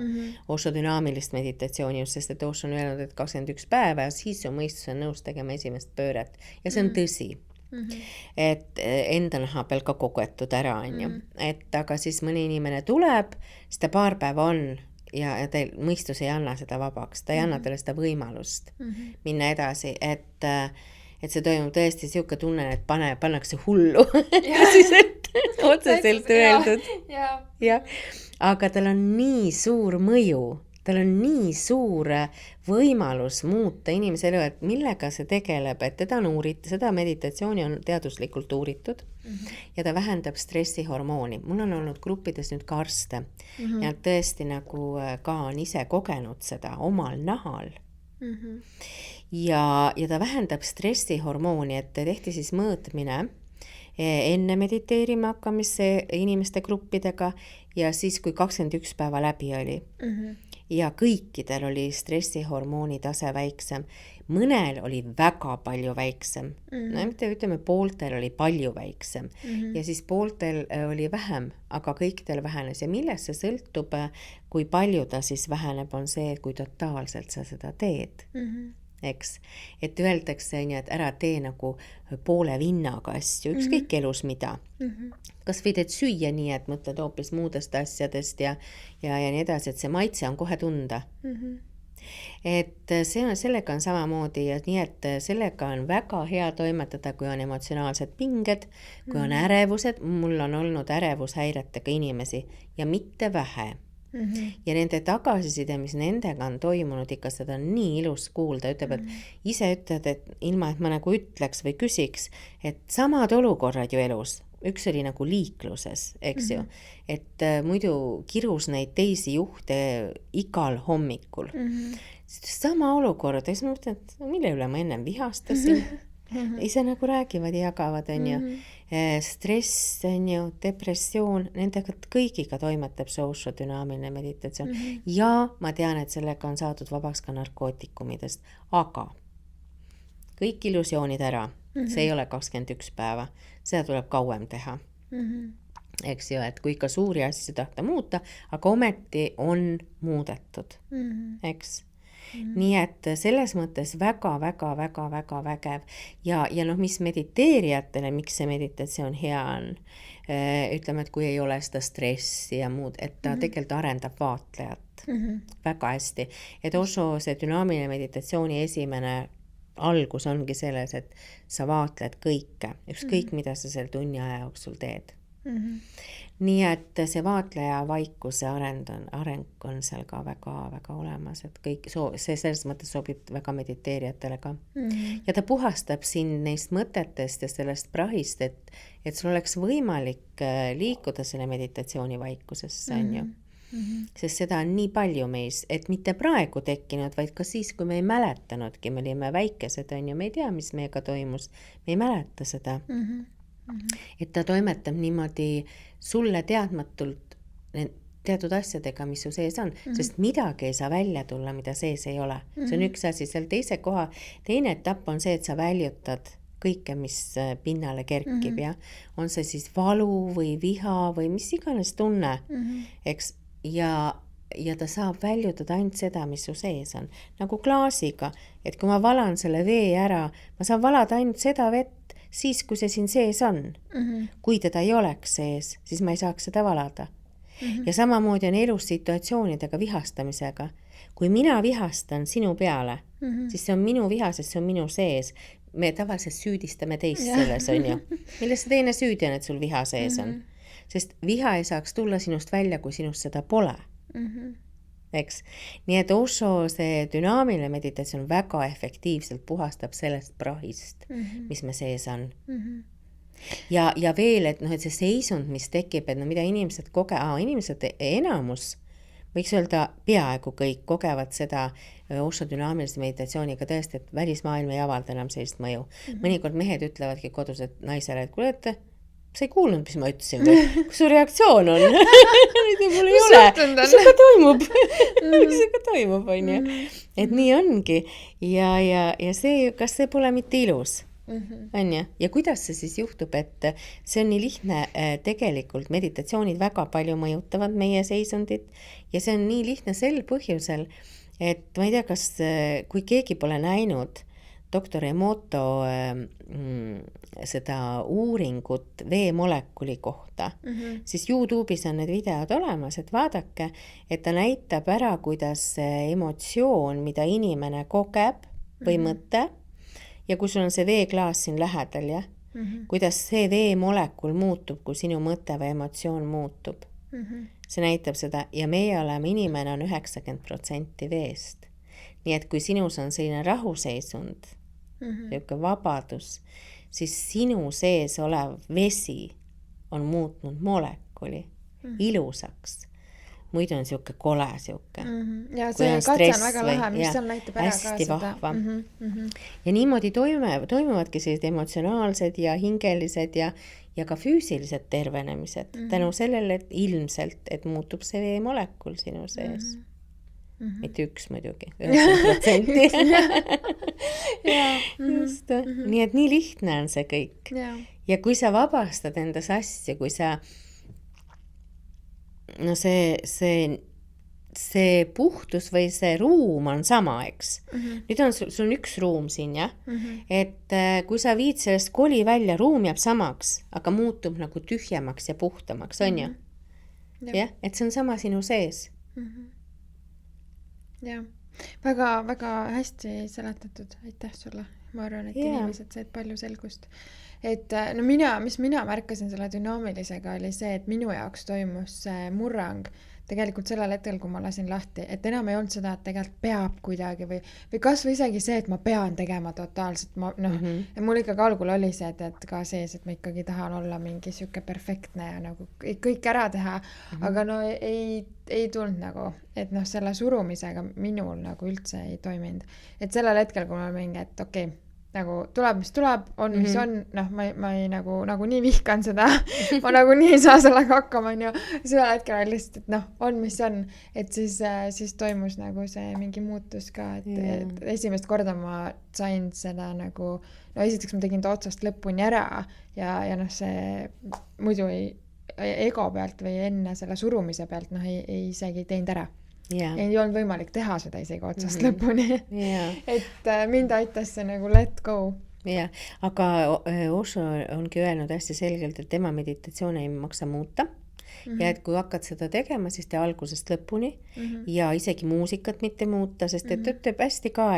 Osho dünaamilist meditatsiooni, just sest, et Osho on öelnud, et 21 päeva ja siis su mõistus on nõus tegema esimest pööret. Ja see on tõsi. et enda naha peal ka kogetud ära, on ju. Et aga siis mõni inimene tuleb, siis ta paar päeva on ja teil mõistus ei anna seda vabaks, ta ei anna teile seda võimalust minna edasi, et see toimub tõesti siuke tunne, et pannakse hullu otseselt öeldud. Ja. Aga tal on nii suur mõju, tal on nii suur võimalus muuta inimese elu, et millega see tegeleb, et teda on uuritud, seda meditatsiooni on teaduslikult uuritud ja ta vähendab stressihormooni. Mul on olnud gruppides nüüd ka arste ja tõesti nagu ka on ise kogenud seda omal nahal. Ja ta vähendab stressihormooni, et tehti siis mõõtmine enne mediteerima hakkamisse inimeste gruppidega ja siis, kui 21 päeva läbi oli. Ja kõikidel oli stressihormooni tase väiksem. Mõnel oli väga palju väiksem. No, ütleme, pooltel oli palju väiksem. Ja siis pooltel oli vähem, aga kõikidel vähenes. Ja millest see sõltub, kui palju ta siis väheneb, on see, kui totaalselt sa seda teed. Eks? Et öeldakse, et ära tee nagu poole vinnaga asju, ükskõik elus mida. Kas või teed süüa nii, et mõtled hoopis muudest asjadest ja nii edasi, et see maitse on kohe tunda. Et sellega on samamoodi ja nii, et sellega on väga hea toimetada, kui on emotsionaalsed pinged, kui on ärevused. Mul on olnud ärevushäiretega inimesi ja mitte vähe. Ja nende tagasiside, mis nendega on toimunud, ikka seda on nii ilus kuulda, ütleb, et ise ütled, et ilma, et ma nagu ütleks või küsiks, et samad olukorrad ju elus, üks oli nagu liikluses, eks ju, et muidu kirus neid teisi juhte igal hommikul. Sama olukord, ja siis ma mõtlen, et mille üle ma ennem vihastasin, ise nagu räägivad ja jagavad, on ju. Stress, on ju, depressioon, nendega kõigiga toimetab see Osho dünaamiline meditatsioon. Ja ma tean, et sellega on saadud vabaks ka narkootikumidest, aga kõik illusioonid ära, see ei ole 21 päeva, seda tuleb kauem teha. Eks ju, et kui ikka suuri asju tahta muuta, aga ometi on muudetud, eks. Nii et selles mõttes väga vägev ja noh, mis mediteerijatele, miks see meditatsioon hea on, ütleme, et kui ei ole seda stressi ja muud, et ta tegelikult arendab vaatlejat väga hästi, et Osho see dünaamiline meditatsiooni esimene algus ongi selles, et sa vaatled kõike, ükskõik mida sa seal tunni aja jooksul teed. Nii et see vaatleja vaikuse areng on seal ka väga olemas, et kõik see selles mõttes sobib väga mediteerijatele ka. Ja ta puhastab sind neist mõtetest ja sellest prahist, et sul oleks võimalik liikuda selle meditatsiooni vaikusesse, on ju. Sest seda on nii palju meis, et mitte praegu tekkinud, vaid ka siis, kui me ei mäletanudki, me olime väikesed, on ju, me ei tea, mis meiega toimus, me ei mäleta seda. Et ta toimetab niimoodi sulle teadmatult teatud asjadega, mis su sees on, sest midagi ei saa välja tulla, mida sees ei ole. See on üks asi, seal teine etapp on see, et sa väljutad kõike, mis pinnale kerkib, ja on see siis valu või viha või mis iganes tunne, eks, ja ta saab väljutada ainult seda, mis su sees on. Nagu klaasiga, et kui ma valan selle vee ära, ma saan valada ainult seda vett, siis, kui see siin sees on. Kui teda ei oleks sees, siis ma ei saaks seda valada. Ja samamoodi on elus situatsioonidega vihastamisega. Kui mina vihastan sinu peale, siis see on minu viha, sest see on minu sees. Me tavaliselt süüdistame teist selles, on ju. Milles see teine süüdi on, et sul viha sees on? Sest viha ei saaks tulla sinust välja, kui sinust seda pole. Eks? Nii et Osho see dünaamiline meditatsioon väga efektiivselt puhastab sellest prahist, mis me sees on. Ja veel, et see seisund, mis tekib, et mida inimesed inimesed enamus, võiks öelda peaaegu kõik kogevad seda Osho dünaamilise meditatsiooniga tõesti, et välismaailm ei avalda enam sellist mõju. Mõnikord mehed ütlevadki kodus, et naisele, et kuule, et sa ei kuulnud, mis ma ütlesin või? Kus su reaktsioon on? Mul ei ole. Mis see ka toimub, on ju? Et nii ongi. Ja see, kas see pole mitte ilus? On ju? Ja kuidas see siis juhtub, et see on nii lihtne, tegelikult meditatsioonid väga palju mõjutavad meie seisundit ja see on nii lihtne sel põhjusel, et ma ei tea, kas kui keegi pole näinud doktor Emoto seda uuringut veemolekuli kohta, siis YouTube'is on need videod olemas, et vaadake, et ta näitab ära, kuidas see emotsioon, mida inimene kogeb või mõte, ja kui sul on see veeklaas siin lähedal, jah, kuidas see veemolekul muutub, kui sinu mõte või emotsioon muutub. See näitab seda ja meie oleme, inimene on 90% veest. Nii et kui sinus on selline rahuseisund, niisugune vabadus, siis sinu sees olev vesi on muutnud molekuli ilusaks. Muidu on niisugune kole niisugune. Ja see katse on väga lahe, mis seal näitab ära ka hästi seda. Vahva. Ja niimoodi toimuvadki sellised emotsionaalsed ja hingelised ja ka füüsilised tervenemised. Tänu sellele, et ilmselt, et muutub see veemolekul sinu sees. Mitte üks muidugi, 90%. Just. Nii et nii lihtne on see kõik. Ja kui sa vabastad endas asju, kui sa no see puhtus või see ruum on sama, eks. Nüüd on sul on üks ruum siin, jah? Et kui sa viid sellest koli välja, ruum jääb samaks, aga muutub nagu tühjemaks ja puhtamaks, on ju? Jah, et see on sama sinu sees. Jah, väga hästi seletatud, aitäh sulle. Ma arvan, et inimesed said palju selgust. Et no mis mina märkasin selle dünaamilisega oli see, et minu jaoks toimus see murrang tegelikult sellel hetkel, kui ma lasin lahti, et enam ei olnud seda, et tegelikult peab kuidagi või kas või isegi see, et ma pean tegema totaalselt, mul ikkagi algul oli see, et ka sees, et ma ikkagi tahan olla mingi siuke perfektne ja nagu kõik ära teha, aga no ei tulnud nagu, et selle surumisega minul nagu üldse ei toiminud. Et sellel hetkel, kui ma mingi, et okei, nagu tuleb, mis tuleb, on, mis on, ma ei nagu nii vihkan seda, ma nagu nii ei saa sellega hakkama, on ju, sellel hetkel oli lihtsalt, et on, mis on, et siis toimus nagu see mingi muutus ka, et esimest korda ma sain seda nagu, esiteks ma tegin ta otsast lõpuni ära ja see muidu ego pealt või enne selle surumise pealt, ei isegi teinud ära. Ei olnud võimalik teha seda isegi otsast lõpuni. Et mind aitas see nagu let go. Aga Osho ongi öelnud hästi selgelt, et tema meditatsioon ei maksa muuta. Ja et kui hakkad seda tegema, siis tee algusest lõpuni ja isegi muusikat mitte muuta, sest et ütleb hästi ka,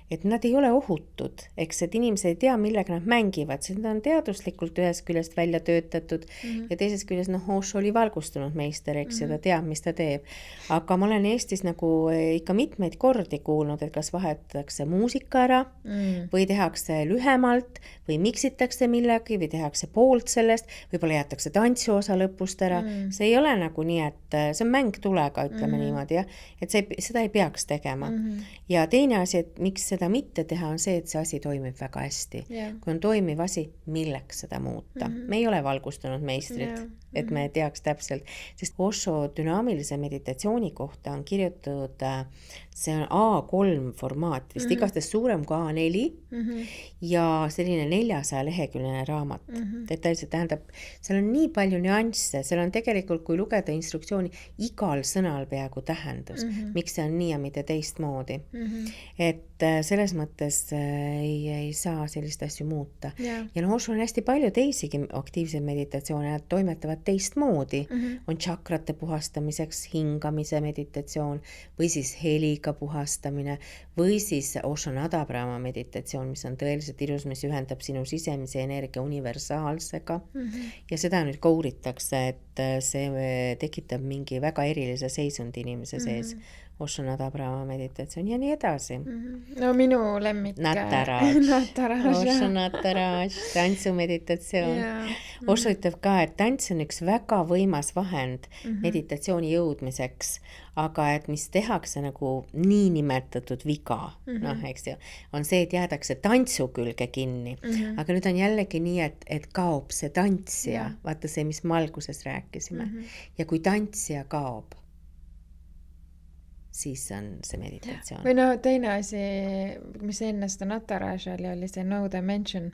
et nad ei ole ohutud, eks, et inimesed ei tea, millega nad mängivad, sest nad on teaduslikult ühest küljest välja töötatud ja teisest küljest, Osho oli valgustunud meister, eks, ja ta teab, mis ta teeb. Aga ma olen Eestis nagu ikka mitmeid kordi kuulnud, et kas vahetatakse muusika ära või tehakse lühemalt või miksitakse millegi või tehakse poolt sellest, võib-olla jätakse tantsuosa lõpust ära. See ei ole nagu nii, et see on mäng tulega, ütleme niimoodi, jah, et seda ei peaks tegema. Ja teine asi, et miks seda mitte teha, on see, et see asi toimib väga hästi. Kui on toimiv asi, milleks seda muuta. Me ei ole valgustunud meistrid, et me teaks täpselt, sest Osho dünaamilise meditatsiooni kohta on kirjutatud, see on A3 formaat, vist igastahes suurem kui A4 ja selline 400 leheküljeline raamat. Detailselt tähendab, seal on nii palju nüansse, seal on tegelikult, kui lugeda instruktsiooni, igal sõnal peaaegu tähendus, miks see on nii ja mitte teistmoodi. Et selles mõttes ei saa sellist asju muuta. Ja Osho on hästi palju teisigi aktiivseid meditatsioone, nad toimetavad teistmoodi. On tšakrate puhastamiseks hingamise meditatsioon või siis heliga puhastamine või siis Osho Nadabrahma meditatsioon, mis on tõeliselt ilus, mis ühendab sinu sisemise energia universaalsega. Ja seda nüüd ka uuritakse, et see tekitab mingi väga erilise seisundi inimese sees. Osho Nadabrahma meditatsioon ja nii edasi. No minu lemmik. Nataraj. Osho Nataraj, tantsumeditatsioon. Osho ütleb ka, et tants on üks väga võimas vahend meditatsiooni jõudmiseks, aga et mis tehakse nagu niinimetatud viga, eks ju, on see, et jäädakse tantsu külge kinni. Aga nüüd on jällegi nii, et kaob see tantsija, vaata see, mis me alguses rääkisime. Ja kui tantsija kaob, siis on see meditatsioon. Või teine asi, mis enne seda Nataraja oli see no dimension.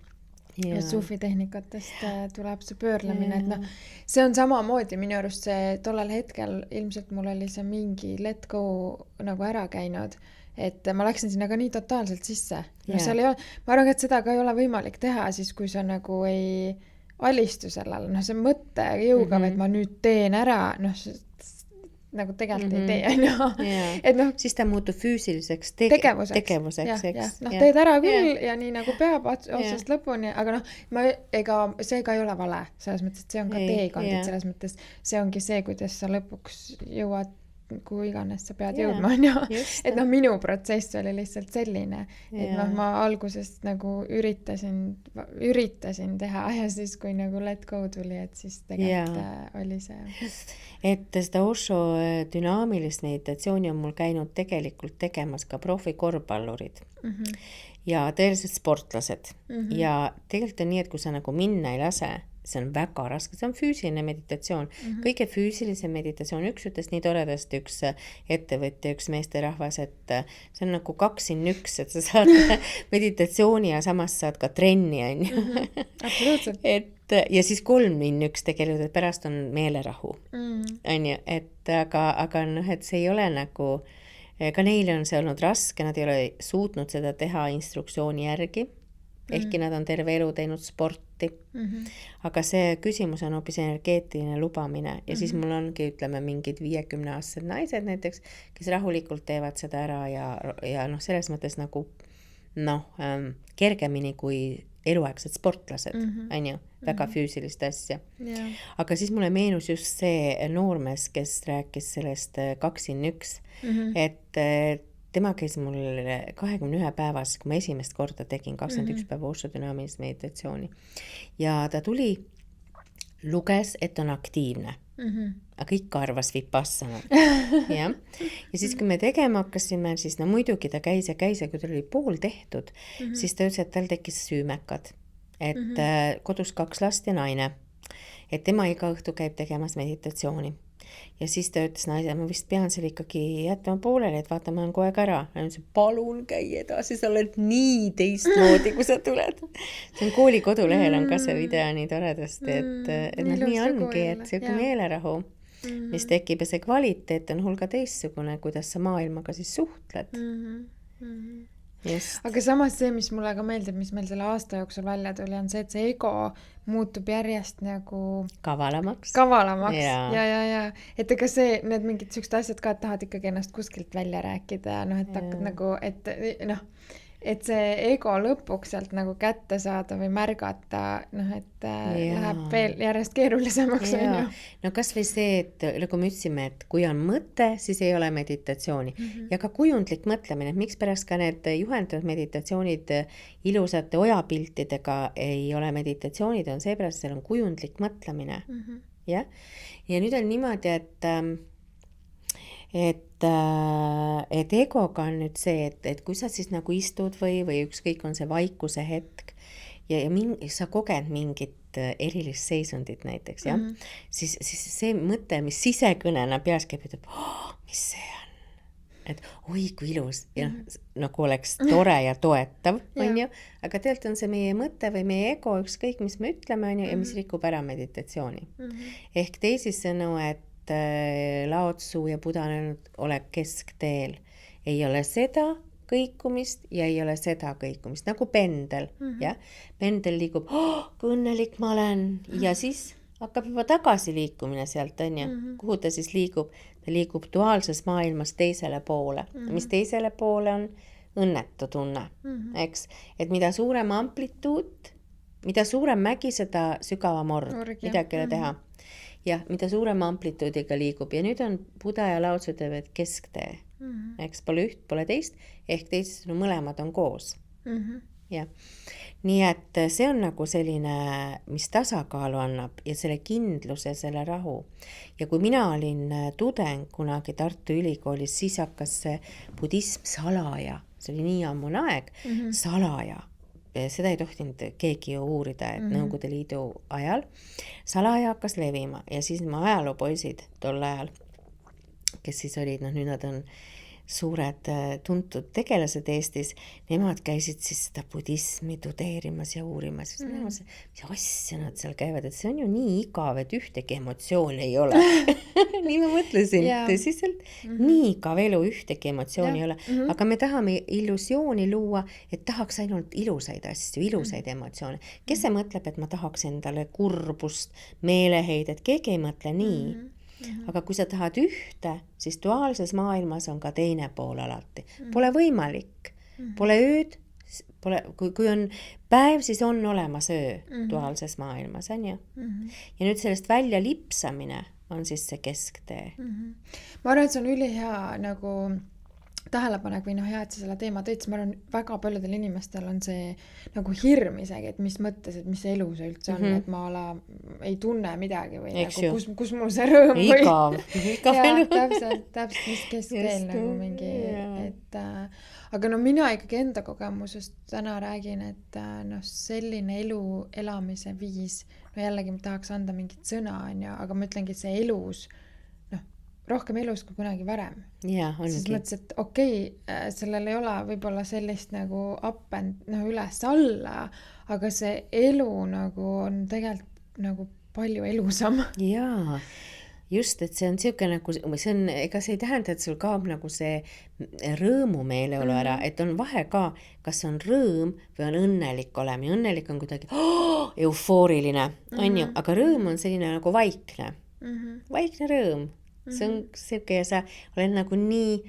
Ja suufi tehnikatest tuleb see pöörlemine, et see on samamoodi minu arust see tollel hetkel, ilmselt mul oli see mingi let go nagu ära käinud et ma läksin sinna ka nii totaalselt sisse. No seal ei ole, ma arvan, et seda ka ei ole võimalik teha siis, kui sa nagu ei alistu sellele, noh see mõtte jõuga, et ma nüüd teen ära, noh nagu tegelikult ei tee, no. Et noh, siis ta muutub füüsiliseks tegevuseks, eks. Noh, teed ära küll ja nii nagu peab otsast lõpuni, aga noh, see ka ei ole vale, selles mõttes, et see on ka teekond, et selles mõttes see ongi see, kuidas sa lõpuks jõuad kuhu iganes sa pead jõudma, on ju. Et noh, minu protsess oli lihtsalt selline, et noh, ma algusest nagu üritasin teha ja siis, kui nagu let go tuli, et siis tegelikult oli see. Et seda Osho dünaamilist meditatsiooni on mul käinud tegelikult tegemas ka profikorvpallurid ja tõeliselt sportlased ja tegelikult on nii, et kui sa nagu minna ei lase, see on väga raske, see on füüsiline meditatsioon. Kõige füüsilise meditatsioon, üks ütles nii toredasti, üks ettevõtja, üks meesterahvas, et see on nagu 2 in 1, et sa saad meditatsiooni ja samas saad ka trenni, on ju. Absoluutselt. Ja siis 3 in 1 tegelikult, et pärast on meelerahu, on ju, et aga noh, et see ei ole nagu, ka neile on see olnud raske, nad ei ole suutnud seda teha instruktsiooni järgi, ehkki nad on terve elu teinud sporti. Aga see küsimus on hoopis energeetiline lubamine ja siis mul ongi, ütleme, mingid 50-aastased naised näiteks, kes rahulikult teevad seda ära ja noh, selles mõttes nagu kergemini kui eluaegsed sportlased, on ju, väga füüsilist asja. Aga siis mulle meenus just see noormees, kes rääkis sellest 2 in 1, et tema käis mul 21 päevas, kui ma esimest korda tegin 21 päeva Osho dünaamilist meditatsiooni. Ja ta tuli, luges, et on aktiivne. Aga ikka arvas vipassana. Ja siis, kui me tegema hakkasime, siis no muidugi ta käis ja kui ta oli pool tehtud, siis ta ütles, et tal tekkis süümekad. Et kodus 2 last ja naine. Et tema iga õhtu käib tegemas meditatsiooni. Ja siis ta ütles naise, ma vist pean seal ikkagi jätma pooleli, et vaata, ma olen kogu aeg ära. Ja ütles, palun käi edasi, sa oled nii teistmoodi, kui sa tuled. See on kooli kodulehel on ka see video nii toredasti, et nii ongi, et see meelerahu, mis tekib ja see kvaliteet on hulga teistsugune, kuidas sa maailmaga siis suhtled. Just. Aga samas see, mis mulle ka meeldib, mis meil selle aasta jooksul välja tuli, on see, et see ego muutub järjest nagu kavalamaks. Ja. Et ega see, need mingid sellised asjad ka, et tahad ikkagi ennast kuskilt välja rääkida ja noh, et hakkad nagu, et see ego lõpuks sealt nagu kätte saada või märgata, noh, et läheb veel järjest keerulisemaks. No kas või see, et nagu me ütlesime, et kui on mõte, siis ei ole meditatsiooni. Ja ka kujundlik mõtlemine, et miks pärast ka need juhendatud meditatsioonid ilusate ojapiltidega ei ole meditatsioonid, on seepärast, seal on kujundlik mõtlemine. Ja nüüd on niimoodi, et egoga on nüüd see, et kui sa siis nagu istud või ükskõik on see vaikuse hetk ja sa koged mingit erilist seisundit näiteks, siis see mõte, mis sisekõnena peas käib, ütleb, mis see on? Et oi, kui ilus ja nagu oleks tore ja toetav, on ju, aga tegelikult on see meie mõte või meie ego, ükskõik mis me ütleme, on ju, ja mis rikub ära meditatsiooni. Ehk teisisõnu, et Lao Tzu ja Buddha on öelnud, ole keskteel. Ei ole seda kõikumist ja ei ole seda kõikumist, nagu pendel. Ja? Pendel liigub, kui õnnelik ma olen ja siis hakkab juba tagasi liikumine sealt, on ju. Kuhu ta siis liigub? Ta liigub duaalses maailmas teisele poole. Mis teisele poole on? Õnnetu tunne, eks? Et mida suurem amplituud, mida suurem mägi, seda sügavam org, midagi ei ole teha. Ja mida suurema amplituudiga liigub ja nüüd on Buddha ja Lao Tzu teevad kesktee, eks pole üht, pole teist, ehk teisest mõlemad on koos. Ja. Nii et see on nagu selline, mis tasakaalu annab ja selle kindluse, selle rahu. Ja kui mina olin tudeng kunagi Tartu Ülikoolis, siis hakkas see budism salaja, see oli nii ammune aeg, salaja. Seda ei tohtinud keegi uurida, et Nõukogude Liidu ajal salaja hakkas levima ja siis ajaloopoisid tol ajal, kes siis olid, nüüd nad on suured tuntud tegelased Eestis, nemad käisid siis seda budismi tudeerimas ja uurimas. Siis ma mõtlesin, mis asja nad seal käivad, et see on ju nii igav, et ühtegi emotsiooni ei ole. Nii ma mõtlesin, tõsiselt, nii igav elu, ühtegi emotsiooni ei ole. Aga me tahame illusiooni luua, et tahaks ainult ilusaid asju, ilusaid emotsioone. Kes see mõtleb, et ma tahaks endale kurbust, meeleheidet, keegi ei mõtle nii. Aga kui sa tahad ühte, siis duaalses maailmas on ka teine pool alati. Pole võimalik. Pole ööd, kui on päev, siis on olemas öö duaalses maailmas, on ju? Ja nüüd sellest välja lipsamine on siis see kesktee. Ma arvan, et see on ülihea nagu tähelepanek või hea, et sa selle teema tõid, ma arvan, väga paljudel inimestel on see nagu hirm isegi, et mis mõttes, et mis elu see üldse on, et ma ei tunne midagi või nagu, kus mul see rõõm või... Igav elu. Täpselt, mis keskkeel nagu mingi, et aga no mina ikkagi enda kogemusest täna räägin, et selline elu elamise viis, jällegi ma tahaks anda mingit sõna, aga ma ütlengi, et see elus rohkem elus kui kunagi varem. Siis mõttes, et sellel ei ole võib-olla sellist nagu up and üles-alla, aga see elu nagu on tegelikult nagu palju elusam. Jaa, just, et see on siuke nagu, ega see ei tähenda, et sul kaob nagu see rõõmumeeleolu ära, et on vahe ka, kas on rõõm või on õnnelik olema. Ja õnnelik on kuidagi eufooriline, on ju, aga rõõm on selline nagu vaikne rõõm. See on siuke ja sa oled nagu nii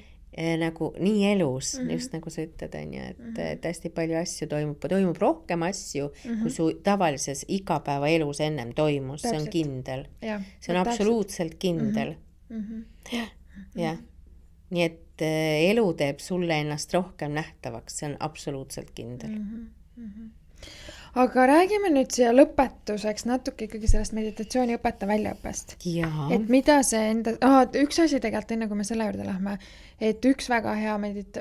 elus, just nagu sa ütled, on ju, et hästi palju asju toimub rohkem asju, kui su tavalises igapäevaelus ennem toimus, see on kindel. See on absoluutselt kindel. Jah. Nii et elu teeb sulle ennast rohkem nähtavaks, see on absoluutselt kindel. Aga räägime nüüd siia lõpetuseks natuke ikkagi sellest meditatsiooniõpetaja väljaõppest. Et mida see üks asi tegelikult enne, kui me selle juurde lähme, et üks väga hea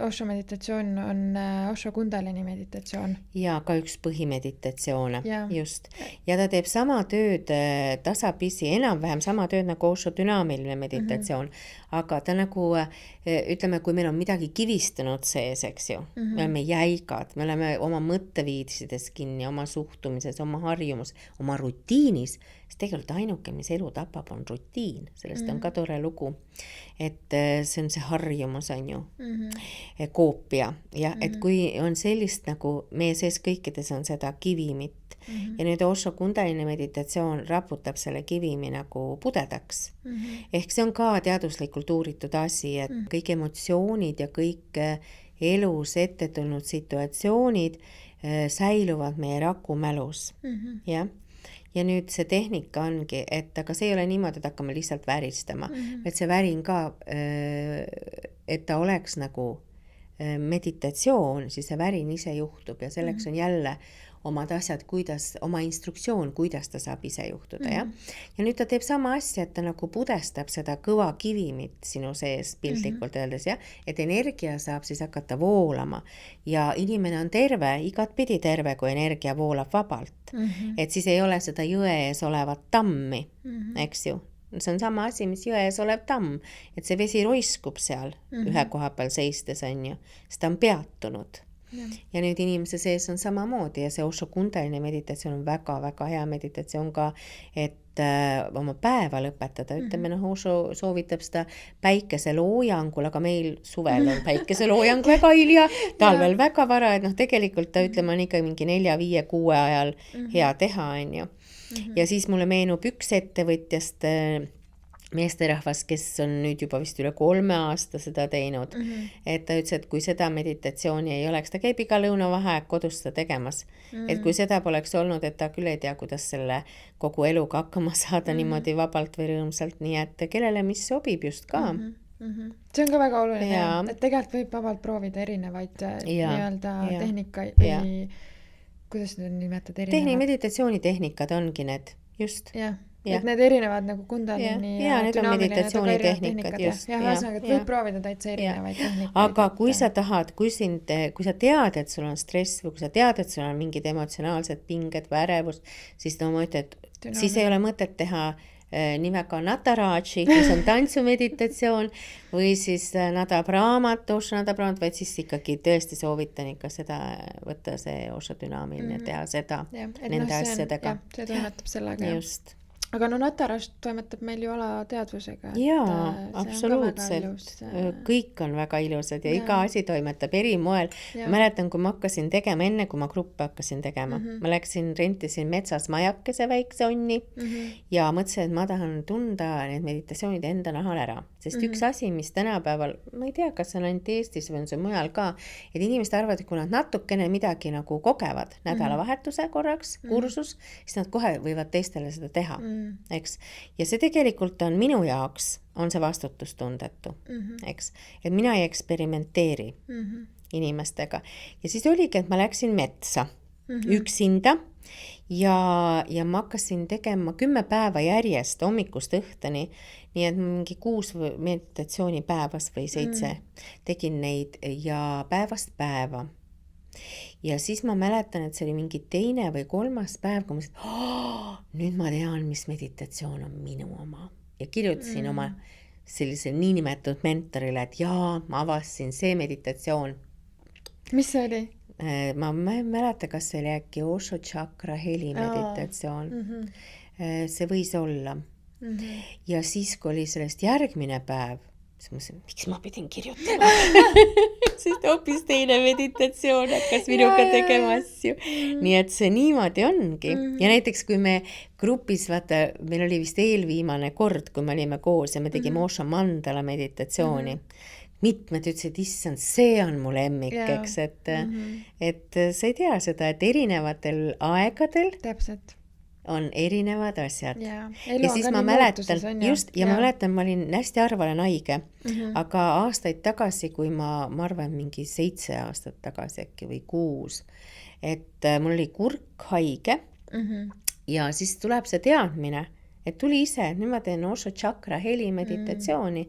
Osho meditatsioon on Osho Kundalini meditatsioon. Ja ka üks põhimeditatsioone, just. Ja ta teeb sama tööd tasapisi, enam-vähem sama tööd nagu Osho dünaamiline meditatsioon, aga ta nagu, ütleme, kui meil on midagi kivistunud sees, eks ju, me oleme jäigad, me oleme oma mõtteviisides kinni, oma suhtumises, oma harjumus, oma rutiinis, siis tegelikult ainuke, mis elu tapab, on rutiin. Sellest on ka tore lugu. Et see on see harjumus, on ju, koopia. Ja et kui on sellist nagu, meie sees kõikides on seda kivimit, ja nüüd Osho Kundalini meditatsioon raputab selle kivimi nagu pudedaks. Ehk see on ka teaduslikult uuritud asi, et kõik emotsioonid ja kõik elus ette tulnud situatsioonid säiluvad meie rakumälus. Ja nüüd see tehnika ongi, et aga see ei ole niimoodi, et hakkame lihtsalt väristama, et see värin ka, et ta oleks nagu meditatsioon, siis see värin ise juhtub ja selleks on jälle omad asjad, oma instruktsioon, kuidas ta saab ise juhtuda. Ja nüüd ta teeb sama asja, et ta nagu pudestab seda kõva kivimit sinu sees piltlikult öeldes, et energia saab siis hakata voolama ja inimene on terve, igatpidi terve, kui energia voolab vabalt. Et siis ei ole seda jõe ees olevat tammi, eks ju. See on sama asi, mis jõe ees olev tamm, et see vesi roiskub seal ühe koha peal seistes, on ju, sest ta on peatunud. Ja nüüd inimese sees on samamoodi ja see Osho Kundalini meditatsioon on väga-väga hea meditatsioon ka, et oma päeva lõpetada. Ütleme, Osho soovitab seda päikeseloojangul, aga meil suvel on päikeseloojang väga hilja, talvel väga vara, et tegelikult ta ütleme on ikka mingi 4, 5, 6 ajal hea teha, on ju. Ja siis mulle meenub üks ettevõtjast meesterahvas, kes on nüüd juba vist üle 3 aasta seda teinud, et ta ütles, et kui seda meditatsiooni ei oleks, ta käib iga lõunavaheaeg kodus seda tegemas, et kui seda poleks olnud, et ta küll ei tea, kuidas selle kogu eluga hakkama saada niimoodi vabalt või rõõmsalt, nii et kellele mis sobib just ka. See on ka väga oluline, et tegelikult võib vabalt proovida erinevaid nii-öelda tehnikaid või kuidas need nimetad erinevad? Meditatsioonitehnikad ongi need, just. Et need erinevad nagu Kundalini ja need on meditatsioonitehnikad, just. Ja ühesõnaga, et võib proovida täitsa erinevaid tehnikaid. Aga kui sa tahad, kui sa tead, et sul on stress või kui sa tead, et sul on mingid emotsionaalsed pinged või ärevus, siis ma ütlen, et siis ei ole mõtet teha nimega Nataraji, mis on tantsumeditatsioon, või siis Nadabrahmat, Osho Nadabrahmat, vaid siis ikkagi tõesti soovitan ikka seda võtta, see Osho dünaamiline, teha seda nende asjadega. See toimetab sellega. Just. Aga no Nataraj toimetab meil ju alateadvusega. Jaa, absoluutselt. Kõik on väga ilusad ja iga asi toimetab eri moel. Ma mäletan, kui ma hakkasin tegema, enne kui ma gruppe hakkasin tegema, ma rentisin metsas majakese väikse onni ja mõtlesin, et ma tahan tunda need meditatsioonid enda nahal ära. Sest üks asi, mis tänapäeval, ma ei tea, kas see on ainult Eestis või on see mujal ka, et inimesed arvavad, et kui nad natukene midagi nagu kogevad nädalavahetuse korraks, kursus, siis nad kohe võivad teistele seda teha. Eks? Ja see tegelikult on minu jaoks, on see vastutustundetu, eks? Et mina ei eksperimenteeri inimestega. Ja siis oligi, et ma läksin metsa üksinda ja ma hakkasin tegema 10 päeva järjest hommikust õhtuni, nii et mingi 6 meditatsiooni päevas või 7 tegin neid ja päevast päeva. Ja siis ma mäletan, et see oli mingi 2. või 3. päev, kui ma mõtlesin, nüüd ma tean, mis meditatsioon on minu oma. Ja kirjutasin oma sellisele niinimetatud mentorile, et jaa, ma avastasin see meditatsioon. Mis see oli? Ma ei mäleta, kas see oli äkki Osho Chakra heli meditatsioon. See võis olla. Ja siis, kui oli sellest järgmine päev, siis mõtlesin, miks ma pidin kirjutama? Sest hoopis teine meditatsioon hakkas minuga tegema asju. Nii et see niimoodi ongi. Ja näiteks, kui me grupis, vaata, meil oli vist eelviimane kord, kui me olime koos ja me tegime Osho mandala meditatsiooni. Mitmed ütlesid, issand, see on mu lemmik, eks, et sa ei tea seda, et erinevatel aegadel täpselt on erinevad asjad. Ja siis ma mäletan, ma mäletan, ma olin hästi harva olen haige, aga aastaid tagasi, kui ma arvan mingi 7 aastat tagasi äkki või 6, et mul oli kurk haige ja siis tuleb see teadmine, et tuli ise, nüüd ma teen Osho Chakra heli meditatsiooni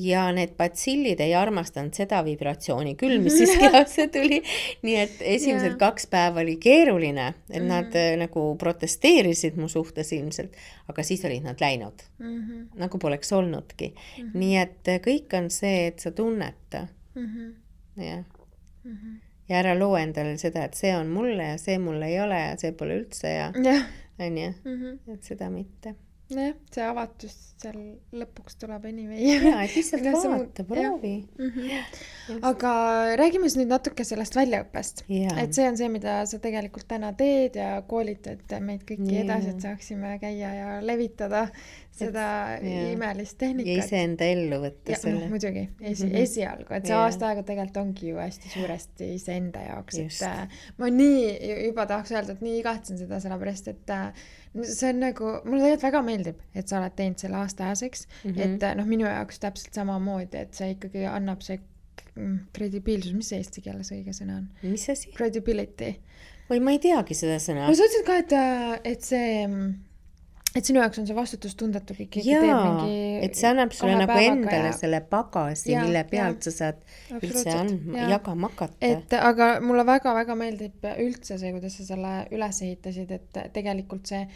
ja need batsillid ei armastanud seda vibratsiooni küll, mis siis kehasse tuli. Nii et esimesed 2 päeva oli keeruline, et nad nagu protesteerisid mu suhtes ilmselt, aga siis olid nad läinud. Nagu poleks olnudki. Nii et kõik on see, et sa tunneta. Ja ära loo endale seda, et see on mulle ja see mulle ei ole ja see pole üldse ja on ju, et seda mitte. Jah, see avatus seal lõpuks tuleb anyway. Jaa, et lihtsalt vaata, proovi. Aga räägime nüüd natuke sellest väljaõppest. Et see on see, mida sa tegelikult täna teed ja koolitad meid kõiki edasi, et saaksime käia ja levitada seda imelist tehnikat. Ja iseenda ellu võtta selle. Muidugi, esialgu. Et see aasta aega tegelikult ongi ju hästi suuresti iseenda jaoks. Et ma nii juba tahaks öelda, et nii igatsen seda sellepärast, et see on nagu, mulle tegelikult väga meeldib, et sa oled teinud selle aastaajaseks, et minu jaoks täpselt samamoodi, et see ikkagi annab see kredibiilsus, mis see eesti keeles õige sõna on? Mis asi? Credibility. Või ma ei teagi seda sõna. No sa ütlesid ka, et see, et sinu jaoks on see vastutustundetu kõik et see annab sulle nagu endale selle pagasi, mille pealt sa saad üldse jagama hakata. Aga mulle väga-väga meeldib üldse see, kuidas sa selle üles ehitasid, et tegelikult see,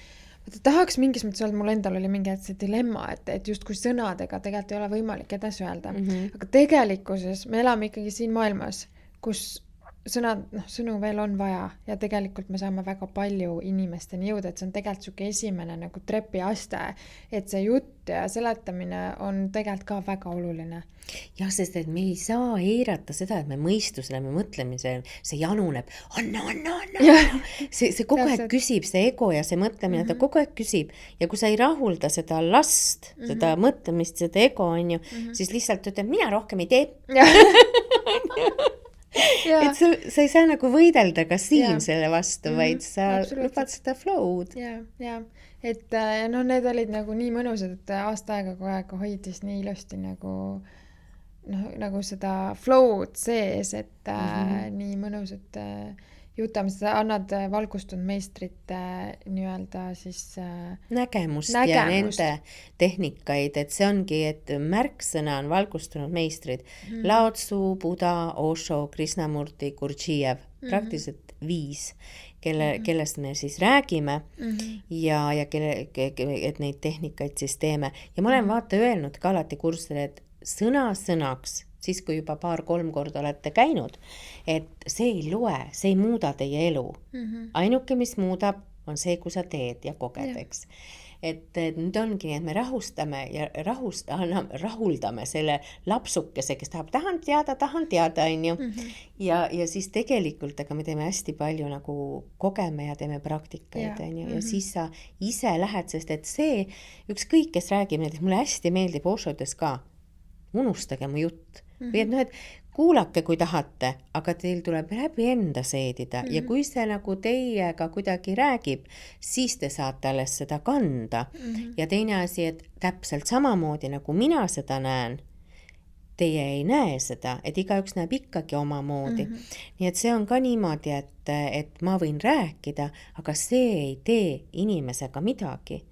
tahaks mingis mõttes öelda, mul endal oli mingi see dilemma, et just kui sõnadega tegelikult ei ole võimalik edasi öelda. Aga tegelikkuses me elame ikkagi siin maailmas, kus sõnu veel on vaja ja tegelikult me saame väga palju inimesteni jõuda, et see on tegelikult suke esimene nagu trepiaste, et see jutt ja seletamine on tegelikult ka väga oluline. Jah, sest et me ei saa eirata seda, et me mõistusele, me mõtlemisele, see januneb, anna. See kogu aeg küsib, see ego ja see mõtlemine, ta kogu aeg küsib ja kui sa ei rahulda seda last, seda mõtlemist, seda ego on ju, siis lihtsalt ütleb, mina rohkem ei tee. Et sa ei saa nagu võidelda ka siin selle vastu, vaid sa lubad seda flow'd. Ja, et need olid nagu nii mõnusad, et aasta aega kogu aeg hoidis nii ilusti nagu seda flow'd sees, et nii mõnusad jutamised, annad valgustunud meistrite nii-öelda siis nägemust ja nende tehnikaid, et see ongi, et märksõna on valgustunud meistrid. Lao Tzu, Buddha, Osho, Krishnamurti, Gurdjiev, praktiliselt 5, kellest me siis räägime ja et neid tehnikaid siis teeme. Ja ma olen vaata öelnud ka alati kursudel, et sõnaks, siis kui juba 2-3 korda olete käinud, et see ei loe, see ei muuda teie elu. Ainuke, mis muudab, on see, kui sa teed ja koged, eks. Et nüüd ongi nii, et me rahustame ja rahuldame selle lapsukese, kes tahan teada, on ju. Ja siis tegelikult, aga me teeme hästi palju nagu kogeme ja teeme praktikaid, on ju. Ja siis sa ise lähed, sest et see, ükskõik, kes räägib, näiteks mulle hästi meeldib Osho ütles ka, unustage mu jutt. Või et kuulake, kui tahate, aga teil tuleb läbi enda seedida ja kui see nagu teiega kuidagi räägib, siis te saate alles seda kanda. Ja teine asi, et täpselt samamoodi nagu mina seda näen, teie ei näe seda, et igaüks näeb ikkagi omamoodi. Nii et see on ka niimoodi, et ma võin rääkida, aga see ei tee inimesega midagi,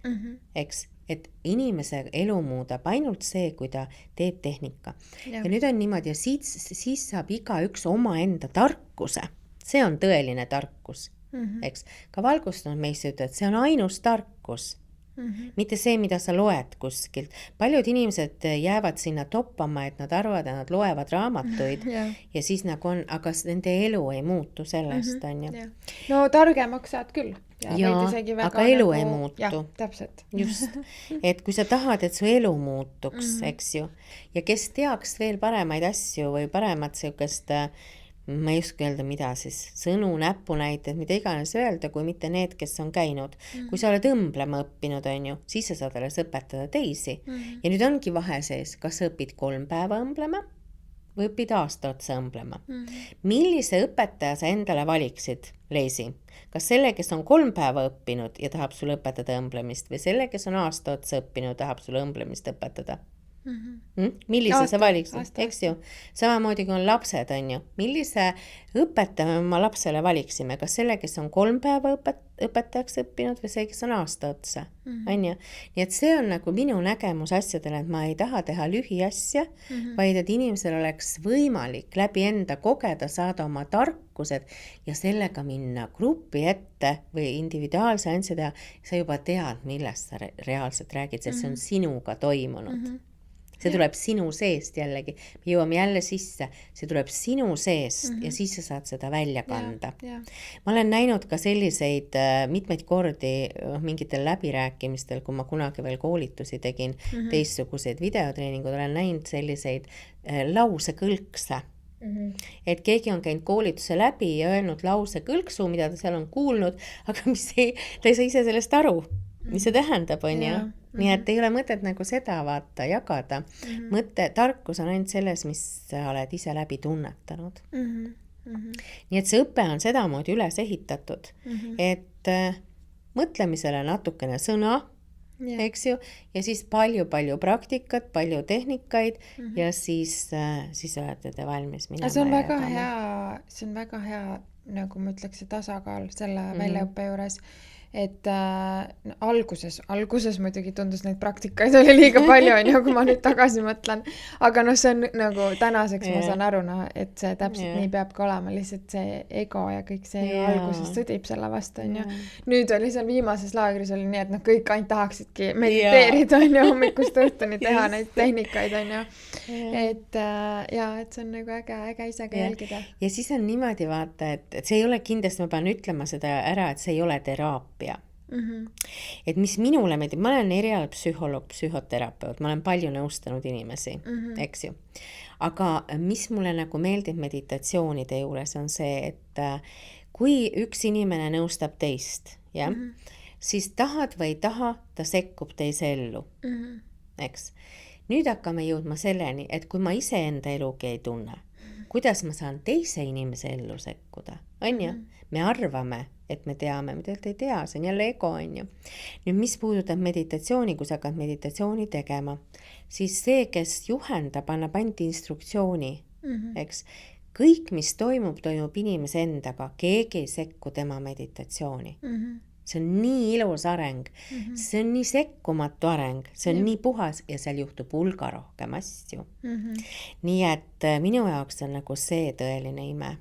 eks. Et inimese elu muudab ainult see, kui ta teeb tehnika. Ja nüüd on niimoodi, ja siis saab igaüks oma enda tarkuse. See on tõeline tarkus, eks. Ka valgustunud meisse ütleb, et see on ainus tarkus. Mitte see, mida sa loed kuskilt. Paljud inimesed jäävad sinna toppama, et nad arvavad, et nad loevad raamatuid ja siis nagu on, aga nende elu ei muutu sellest, on ju. No targemaks saad küll. Ja, aga elu ei muutu. Ja, täpselt. Just. Et kui sa tahad, et su elu muutuks, eks ju, ja kes teaks veel paremaid asju või paremat sellist, ma ei oska öelda mida siis, sõnu, näpunäited, mida iganes öelda, kui mitte need, kes on käinud. Kui sa oled õmblema õppinud, on ju, siis sa saad alles õpetada teisi. Ja nüüd ongi vahe sees, kas sa õpid 3 päeva õmblema või õpid aasta otsa õmblema. Millise õpetaja sa endale valiksid, Leisi? Kas selle, kes on 3 päeva õppinud ja tahab sulle õpetada õmblemist või selle, kes on aasta otsa õppinud ja tahab sulle õmblemist õpetada? Millise sa valiksid, eks ju? Samamoodi kui on lapsed, on ju. Millise õpetaja oma lapsele valiksime? Kas selle, kes on 3 päeva õpetajaks õppinud või see, kes on aasta otsa? On ju? Nii et see on nagu minu nägemus asjadele, et ma ei taha teha lühiasja, vaid et inimesel oleks võimalik läbi enda kogeda, saada oma tarkused ja sellega minna grupi ette või individuaalse ansja teha. Sa juba tead, millest sa reaalselt räägid, sest see on sinuga toimunud. See tuleb sinu seest jällegi. Me jõuame jälle sisse. See tuleb sinu seest ja siis sa saad seda välja kanda. Ma olen näinud ka selliseid mitmeid kordi mingitel läbirääkimistel, kui ma kunagi veel koolitusi tegin, teistsuguseid videotreeningud, olen näinud selliseid lausekõlkse. Et keegi on käinud koolituse läbi ja öelnud lausekõlksu, mida ta seal on kuulnud, aga ta ei saa ise sellest aru. Mis see tähendab, on ju? Nii et ei ole mõtet nagu seda vaata jagada. Mõte, tarkus on ainult selles, mis sa oled ise läbi tunnetanud. Nii et see õpe on sedamoodi üles ehitatud, et mõtlemisele natukene sõna, eks ju, ja siis palju praktikat, palju tehnikaid ja siis olete te valmis minema. See on väga hea, nagu ma ütleks, see tasakaal selle väljaõppe juures. Et alguses muidugi tundus neid praktikaid oli liiga palju, on ju, kui ma nüüd tagasi mõtlen. Aga see on nagu tänaseks ma saan aru, et see täpselt nii peab ka olema. Lihtsalt see ego ja kõik see alguses sõdib selle vastu, on ju. Nüüd oli seal viimases laagris oli nii, et kõik ainult tahaksidki mediteerida, on ju, hommikust õhtuni teha neid tehnikaid, on ju. Et see on nagu äge ise ka jälgida. Ja siis on niimoodi vaata, et see ei ole kindlasti, ma pean ütlema seda ära, et see ei ole teraapia. Et mis minule meeldib, ma olen erialal psühholoog, psühhoterapeut, ma olen palju nõustanud inimesi, eks ju. Aga mis mulle nagu meeldib meditatsioonide juures on see, et kui üks inimene nõustab teist, siis tahad või ei taha, ta sekkub teise ellu, eks. Nüüd hakkame jõudma selleni, et kui ma ise enda elugi ei tunne, kuidas ma saan teise inimese ellu sekkuda, on ju? Me arvame, et me teame, me tegelikult ei tea, see on jälle ego, on ju. Nüüd, mis puudutab meditatsiooni, kui sa hakkad meditatsiooni tegema, siis see, kes juhendab, annab ainult instruktsiooni, eks. Kõik, mis toimub inimese endaga, keegi ei sekku tema meditatsiooni. See on nii ilus areng, see on nii sekkumatu areng, see on nii puhas ja seal juhtub hulga rohkem asju. Nii et minu jaoks on nagu see tõeline ime.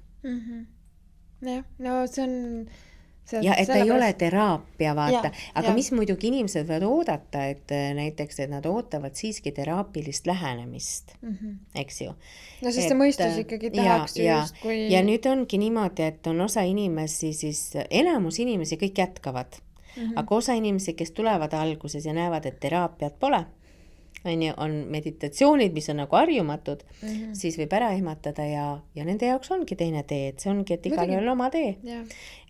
jah, no see on ja et ei ole teraapia, vaata. Aga mis muidugi inimesed võivad oodata, et näiteks, et nad ootavad siiski teraapilist lähenemist, eks ju. No sest see mõistus ikkagi tahaks just kui... Ja nüüd ongi niimoodi, et on osa inimesi, siis enamus inimesi kõik jätkavad. Aga osa inimesi, kes tulevad alguses ja näevad, et teraapiat pole, on meditatsioonid, mis on nagu harjumatud, siis võib ära ehmatada ja nende jaoks ongi teine tee, et see ongi, et igal ühel oma tee.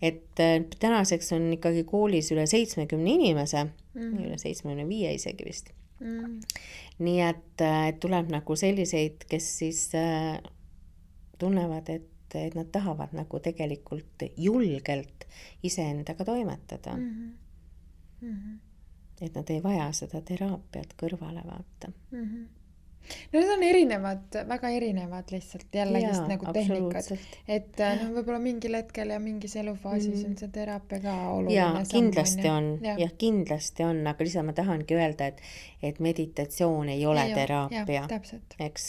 Et tänaseks on ikkagi koolis üle 70 inimese, üle 75 isegi vist. Nii et tuleb nagu selliseid, kes siis tunnevad, et nad tahavad nagu tegelikult julgelt iseendaga toimetada. Et nad ei vaja seda teraapiat kõrvale vaata. No need on erinevad, väga erinevad lihtsalt jällegi nagu tehnikad. Et võib-olla mingil hetkel ja mingis elufaasis on see teraapia ka oluline. Ja kindlasti on, kindlasti on, aga lihtsalt ma tahangi öelda, et meditatsioon ei ole teraapia. Eks?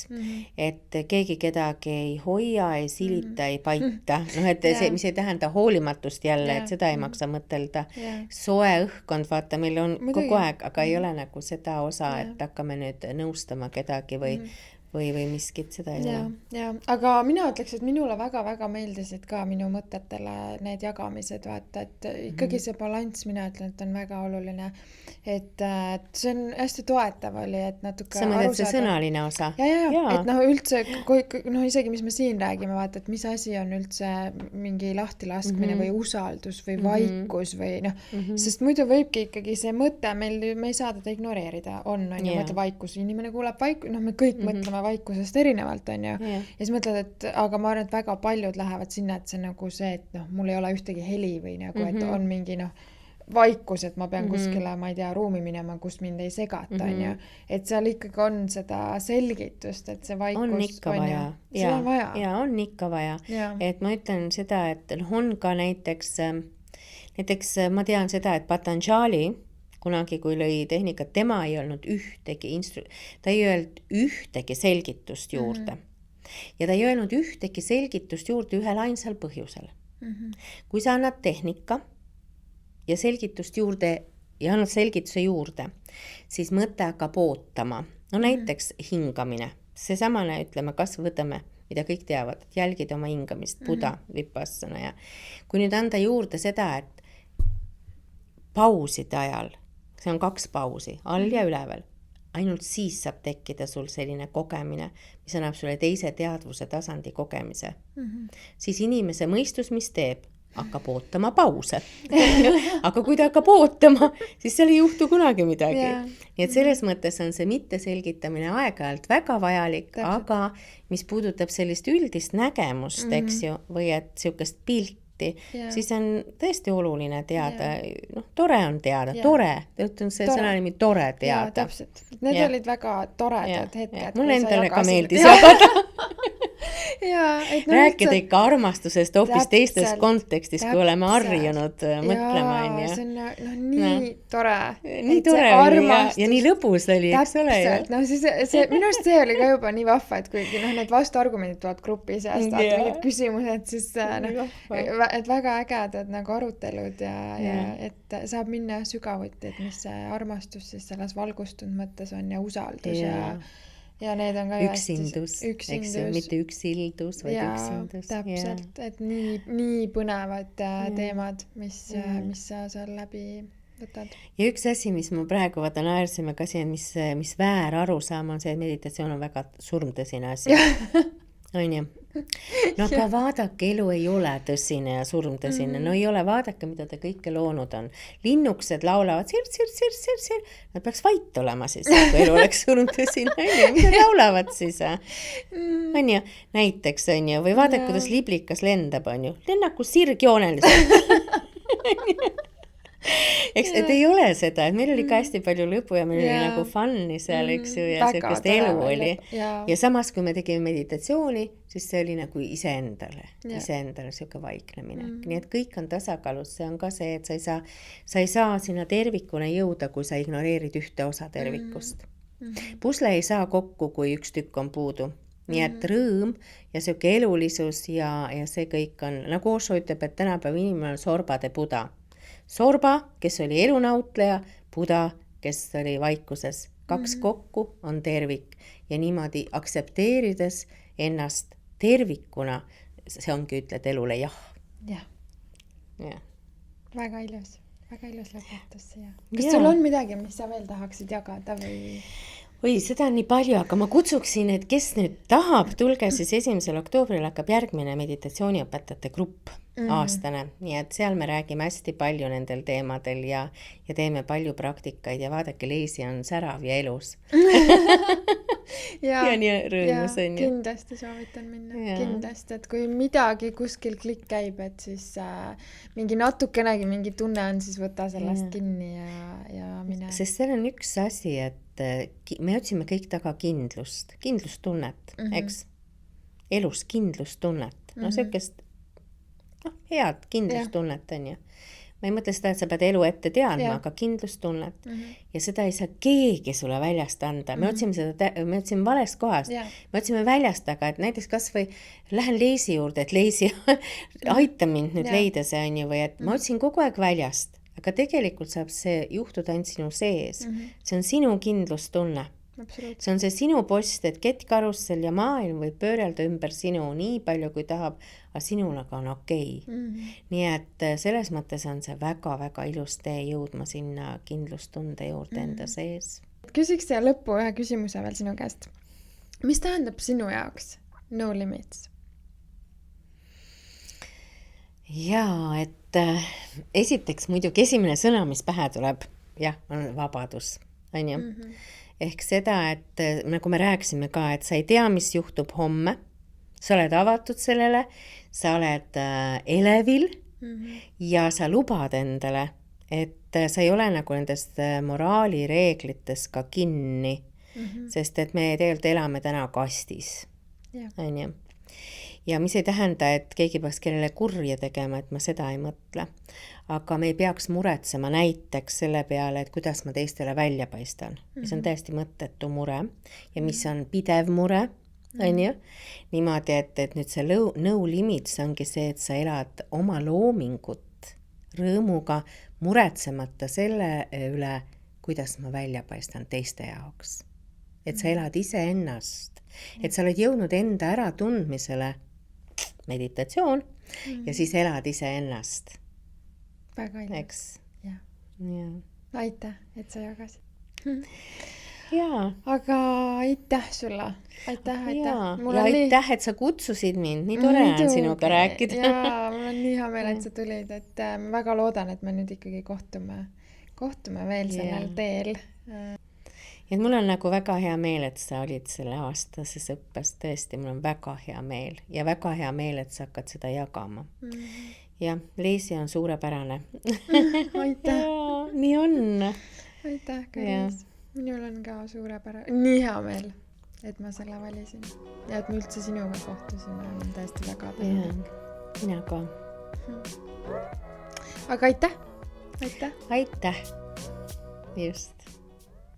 Et keegi kedagi ei hoia, ei silita, ei paita. No, et see, mis ei tähenda hoolimatust jälle, et seda ei maksa mõtelda. Soe õhkkond, vaata, meil on kogu aeg, aga ei ole nagu seda osa, et hakkame nüüd nõustama kedagi või miskit, seda ei ole. Aga mina ütleks, et minule väga-väga meeldisid ka minu mõtetele need jagamised, vaata, et ikkagi see balanss, mina ütlen, et on väga oluline, et see on hästi toetav oli, et natuke sa mõtled see sõnaline osa? Et üldse, isegi mis me siin räägime, vaata, et mis asi on üldse mingi lahtilaskmine või usaldus või vaikus või sest muidu võibki ikkagi see mõte, me ei saa teda ignoreerida, on ju, mõtle vaikus, inimene kuuleb vaikus, me kõik mõtleme vaikusest erinevalt, on ju. Ja siis mõtled, et aga ma arvan, et väga paljud lähevad sinna, et see nagu see, et mul ei ole ühtegi heli või nagu, et on mingi vaikus, et ma pean kuskile, ma ei tea, ruumi minema, kus mind ei segata, on ju. Et seal ikkagi on seda selgitust, et see vaikus on ikka vaja. Ja on ikka vaja. Et ma ütlen seda, et on ka näiteks ma tean seda, et Patanjali kunagi, kui lõi tehnikat, tema ei olnud ta ei öelnud ühtegi selgitust juurde. Ja ta ei öelnud ühtegi selgitust juurde ühel ainsal põhjusel. Kui sa annad tehnika ja selgitust juurde ja annad selgituse juurde, siis mõte hakkab ootama. No näiteks hingamine. See samane, ütleme, kas võtame, mida kõik teavad, et jälgida oma hingamist, Buddha, Vipassana ja kui nüüd anda juurde seda, et pauside ajal, see on 2 pausi, all ja üleval. Ainult siis saab tekkida sul selline kogemine, mis annab sulle teise teadvuse tasandi kogemise. Siis inimese mõistus, mis teeb, hakkab ootama pause. Aga kui ta hakkab ootama, siis seal ei juhtu kunagi midagi. Nii et selles mõttes on see mitteselgitamine aeg-ajalt väga vajalik, aga mis puudutab sellist üldist nägemust, eks ju, või et siukest pilti, siis on tõesti oluline teada, tore on teada, tore, ütlen see sõnanimi tore teada. Ja, täpselt. Need olid väga toredad hetked. Mul endale ka meeldis jagada. Rääkida ikka armastusest hoopis teistes kontekstis, kui oleme harjunud mõtlema. See on nii tore. Nii tore oli ja nii lõbus oli, eks ole ju. Minu arust see oli ka juba nii vahva, et kuigi need vastuargumendid tulevad grupi seast, mingid küsimused, siis et väga ägedad nagu arutelud ja et saab minna sügavuti, et mis see armastus siis selles valgustunud mõttes on ja usaldus ja need on ka üksindus, eks ju, mitte üksildus, vaid üksindus. Täpselt, et nii põnevad teemad, mis sa seal läbi võtad. Ja üks asi, mis ma praegu vaatan äärsime ka siin, mis väär arusaam on see, et meditatsioon on väga surmtõsine asi. On ju? No aga vaadake, elu ei ole tõsine ja surmtõsine. No ei ole, vaadake, mida ta kõike loonud on. Linnuksed laulavad sir. Nad peaks vait olema siis, kui elu oleks surmtõsine. Mida laulavad siis? On ju? Näiteks on ju. Või vaadake, kuidas liblikas lendab, on ju. Lennaku sirgjooneliselt. Eks, et ei ole seda, et meil oli ka hästi palju lõbu ja meil oli nagu fun'i seal, eks ju, ja sellist elu oli. Ja samas, kui me tegime meditatsiooni, siis see oli nagu iseendale siuke vaiknemine. Nii et kõik on tasakaalus, see on ka see, et sa ei saa sinna tervikuna jõuda, kui sa ignoreerid ühte osa tervikust. Pusle ei saa kokku, kui üks tükk on puudu. nii et rõõm ja siuke elulisus ja see kõik on, nagu Osho ütleb, et tänapäeva inimene on sorbade Buda. Sorba, kes oli elunautleja, Buda, kes oli vaikuses. 2 kokku on tervik ja niimoodi aksepteerides ennast tervikuna, see ongi, ütled elule jah. Jah. Ja. Väga ilus lõpetus siia. Kas sul on midagi, mis sa veel tahaksid jagada või? Oi, seda on nii palju, aga ma kutsuksin, et kes nüüd tahab, tulge siis 1. oktoobril hakkab järgmine meditatsiooniõpetajate grupp aastane. Nii et seal me räägime hästi palju nendel teemadel ja teeme palju praktikaid ja vaadake, Leisi on särav ja elus. ja nii rõõmus on. Kindlasti soovitan minna. Kindlasti, et kui midagi kuskil klikk käib, et siis mingi natukenegi mingi tunne on, siis võta sellest kinni ja mine. Sest seal on üks asi, et me otsime kõik taga kindlustunnet, eks? Elus kindlustunnet. No sellist head kindlustunnet on ju. Ma ei mõtle seda, et sa pead elu ette teadma, aga kindlustunnet. Ja seda ei saa keegi sulle väljast anda. Me otsime valest kohast. Me otsime väljast, aga et näiteks kas või lähen Leisi juurde, et Leisi aita mind nüüd leida see on ju, või et ma otsin kogu aeg väljast. Aga tegelikult saab see juhtuda ainult sinu sees. See on sinu kindlustunne. Absoluutselt. See on see sinu post, et kettkarussel ja maailm võib pöörelda ümber sinu nii palju, kui tahab, aga sinul aga on okei. Nii et selles mõttes on see väga-väga ilus tee jõudma sinna kindlustunde juurde enda sees. Küsiks siia lõppu ühe küsimuse veel sinu käest. Mis tähendab sinu jaoks no limits? Jaa, et esiteks muidugi esimene sõna, mis pähe tuleb, jah, on vabadus, on ju? Ehk seda, et nagu me rääkisime ka, et sa ei tea, mis juhtub homme, sa oled avatud sellele, sa oled elevil ja sa lubad endale, et sa ei ole nagu nendest moraalireeglites ka kinni, sest et me tegelikult elame täna kastis, on ju? Ja mis ei tähenda, et keegi peaks kellele kurja tegema, et ma seda ei mõtle. Aga me ei peaks muretsema näiteks selle peale, et kuidas ma teistele välja paistan. Mis on täiesti mõttetu mure ja mis on pidev mure, on ju? Niimoodi, et nüüd see no limits ongi see, et sa elad oma loomingut rõõmuga, muretsemata selle üle, kuidas ma välja paistan teiste jaoks. Et sa elad ise ennast, et sa oled jõudnud enda ära tundmisele meditatsioon ja siis elad ise ennast. Väga ilus. Eks? Ja. Aitäh, et sa jagasid. Jaa. Aga aitäh sulle. Aitäh. Ja aitäh, et sa kutsusid mind. Nii tore on sinuga rääkida. Jaa, mul on nii hea meel, et sa tulid. Et ma väga loodan, et me nüüd ikkagi kohtume veel sellel teel. Ja mul on nagu väga hea meel, et sa olid selle aastases õppes. Tõesti, mul on väga hea meel. Ja väga hea meel, et sa hakkad seda jagama. Ja Leisi on suurepärane. Aitäh. Nii on. Aitäh, Karis. Minul on ka suurepärane. Nii hea meel, et ma selle valisin. Ja et me üldse sinuga kohtusime. On tõesti väga tänulik. Mina ka. Aga aitäh. Aitäh. Just.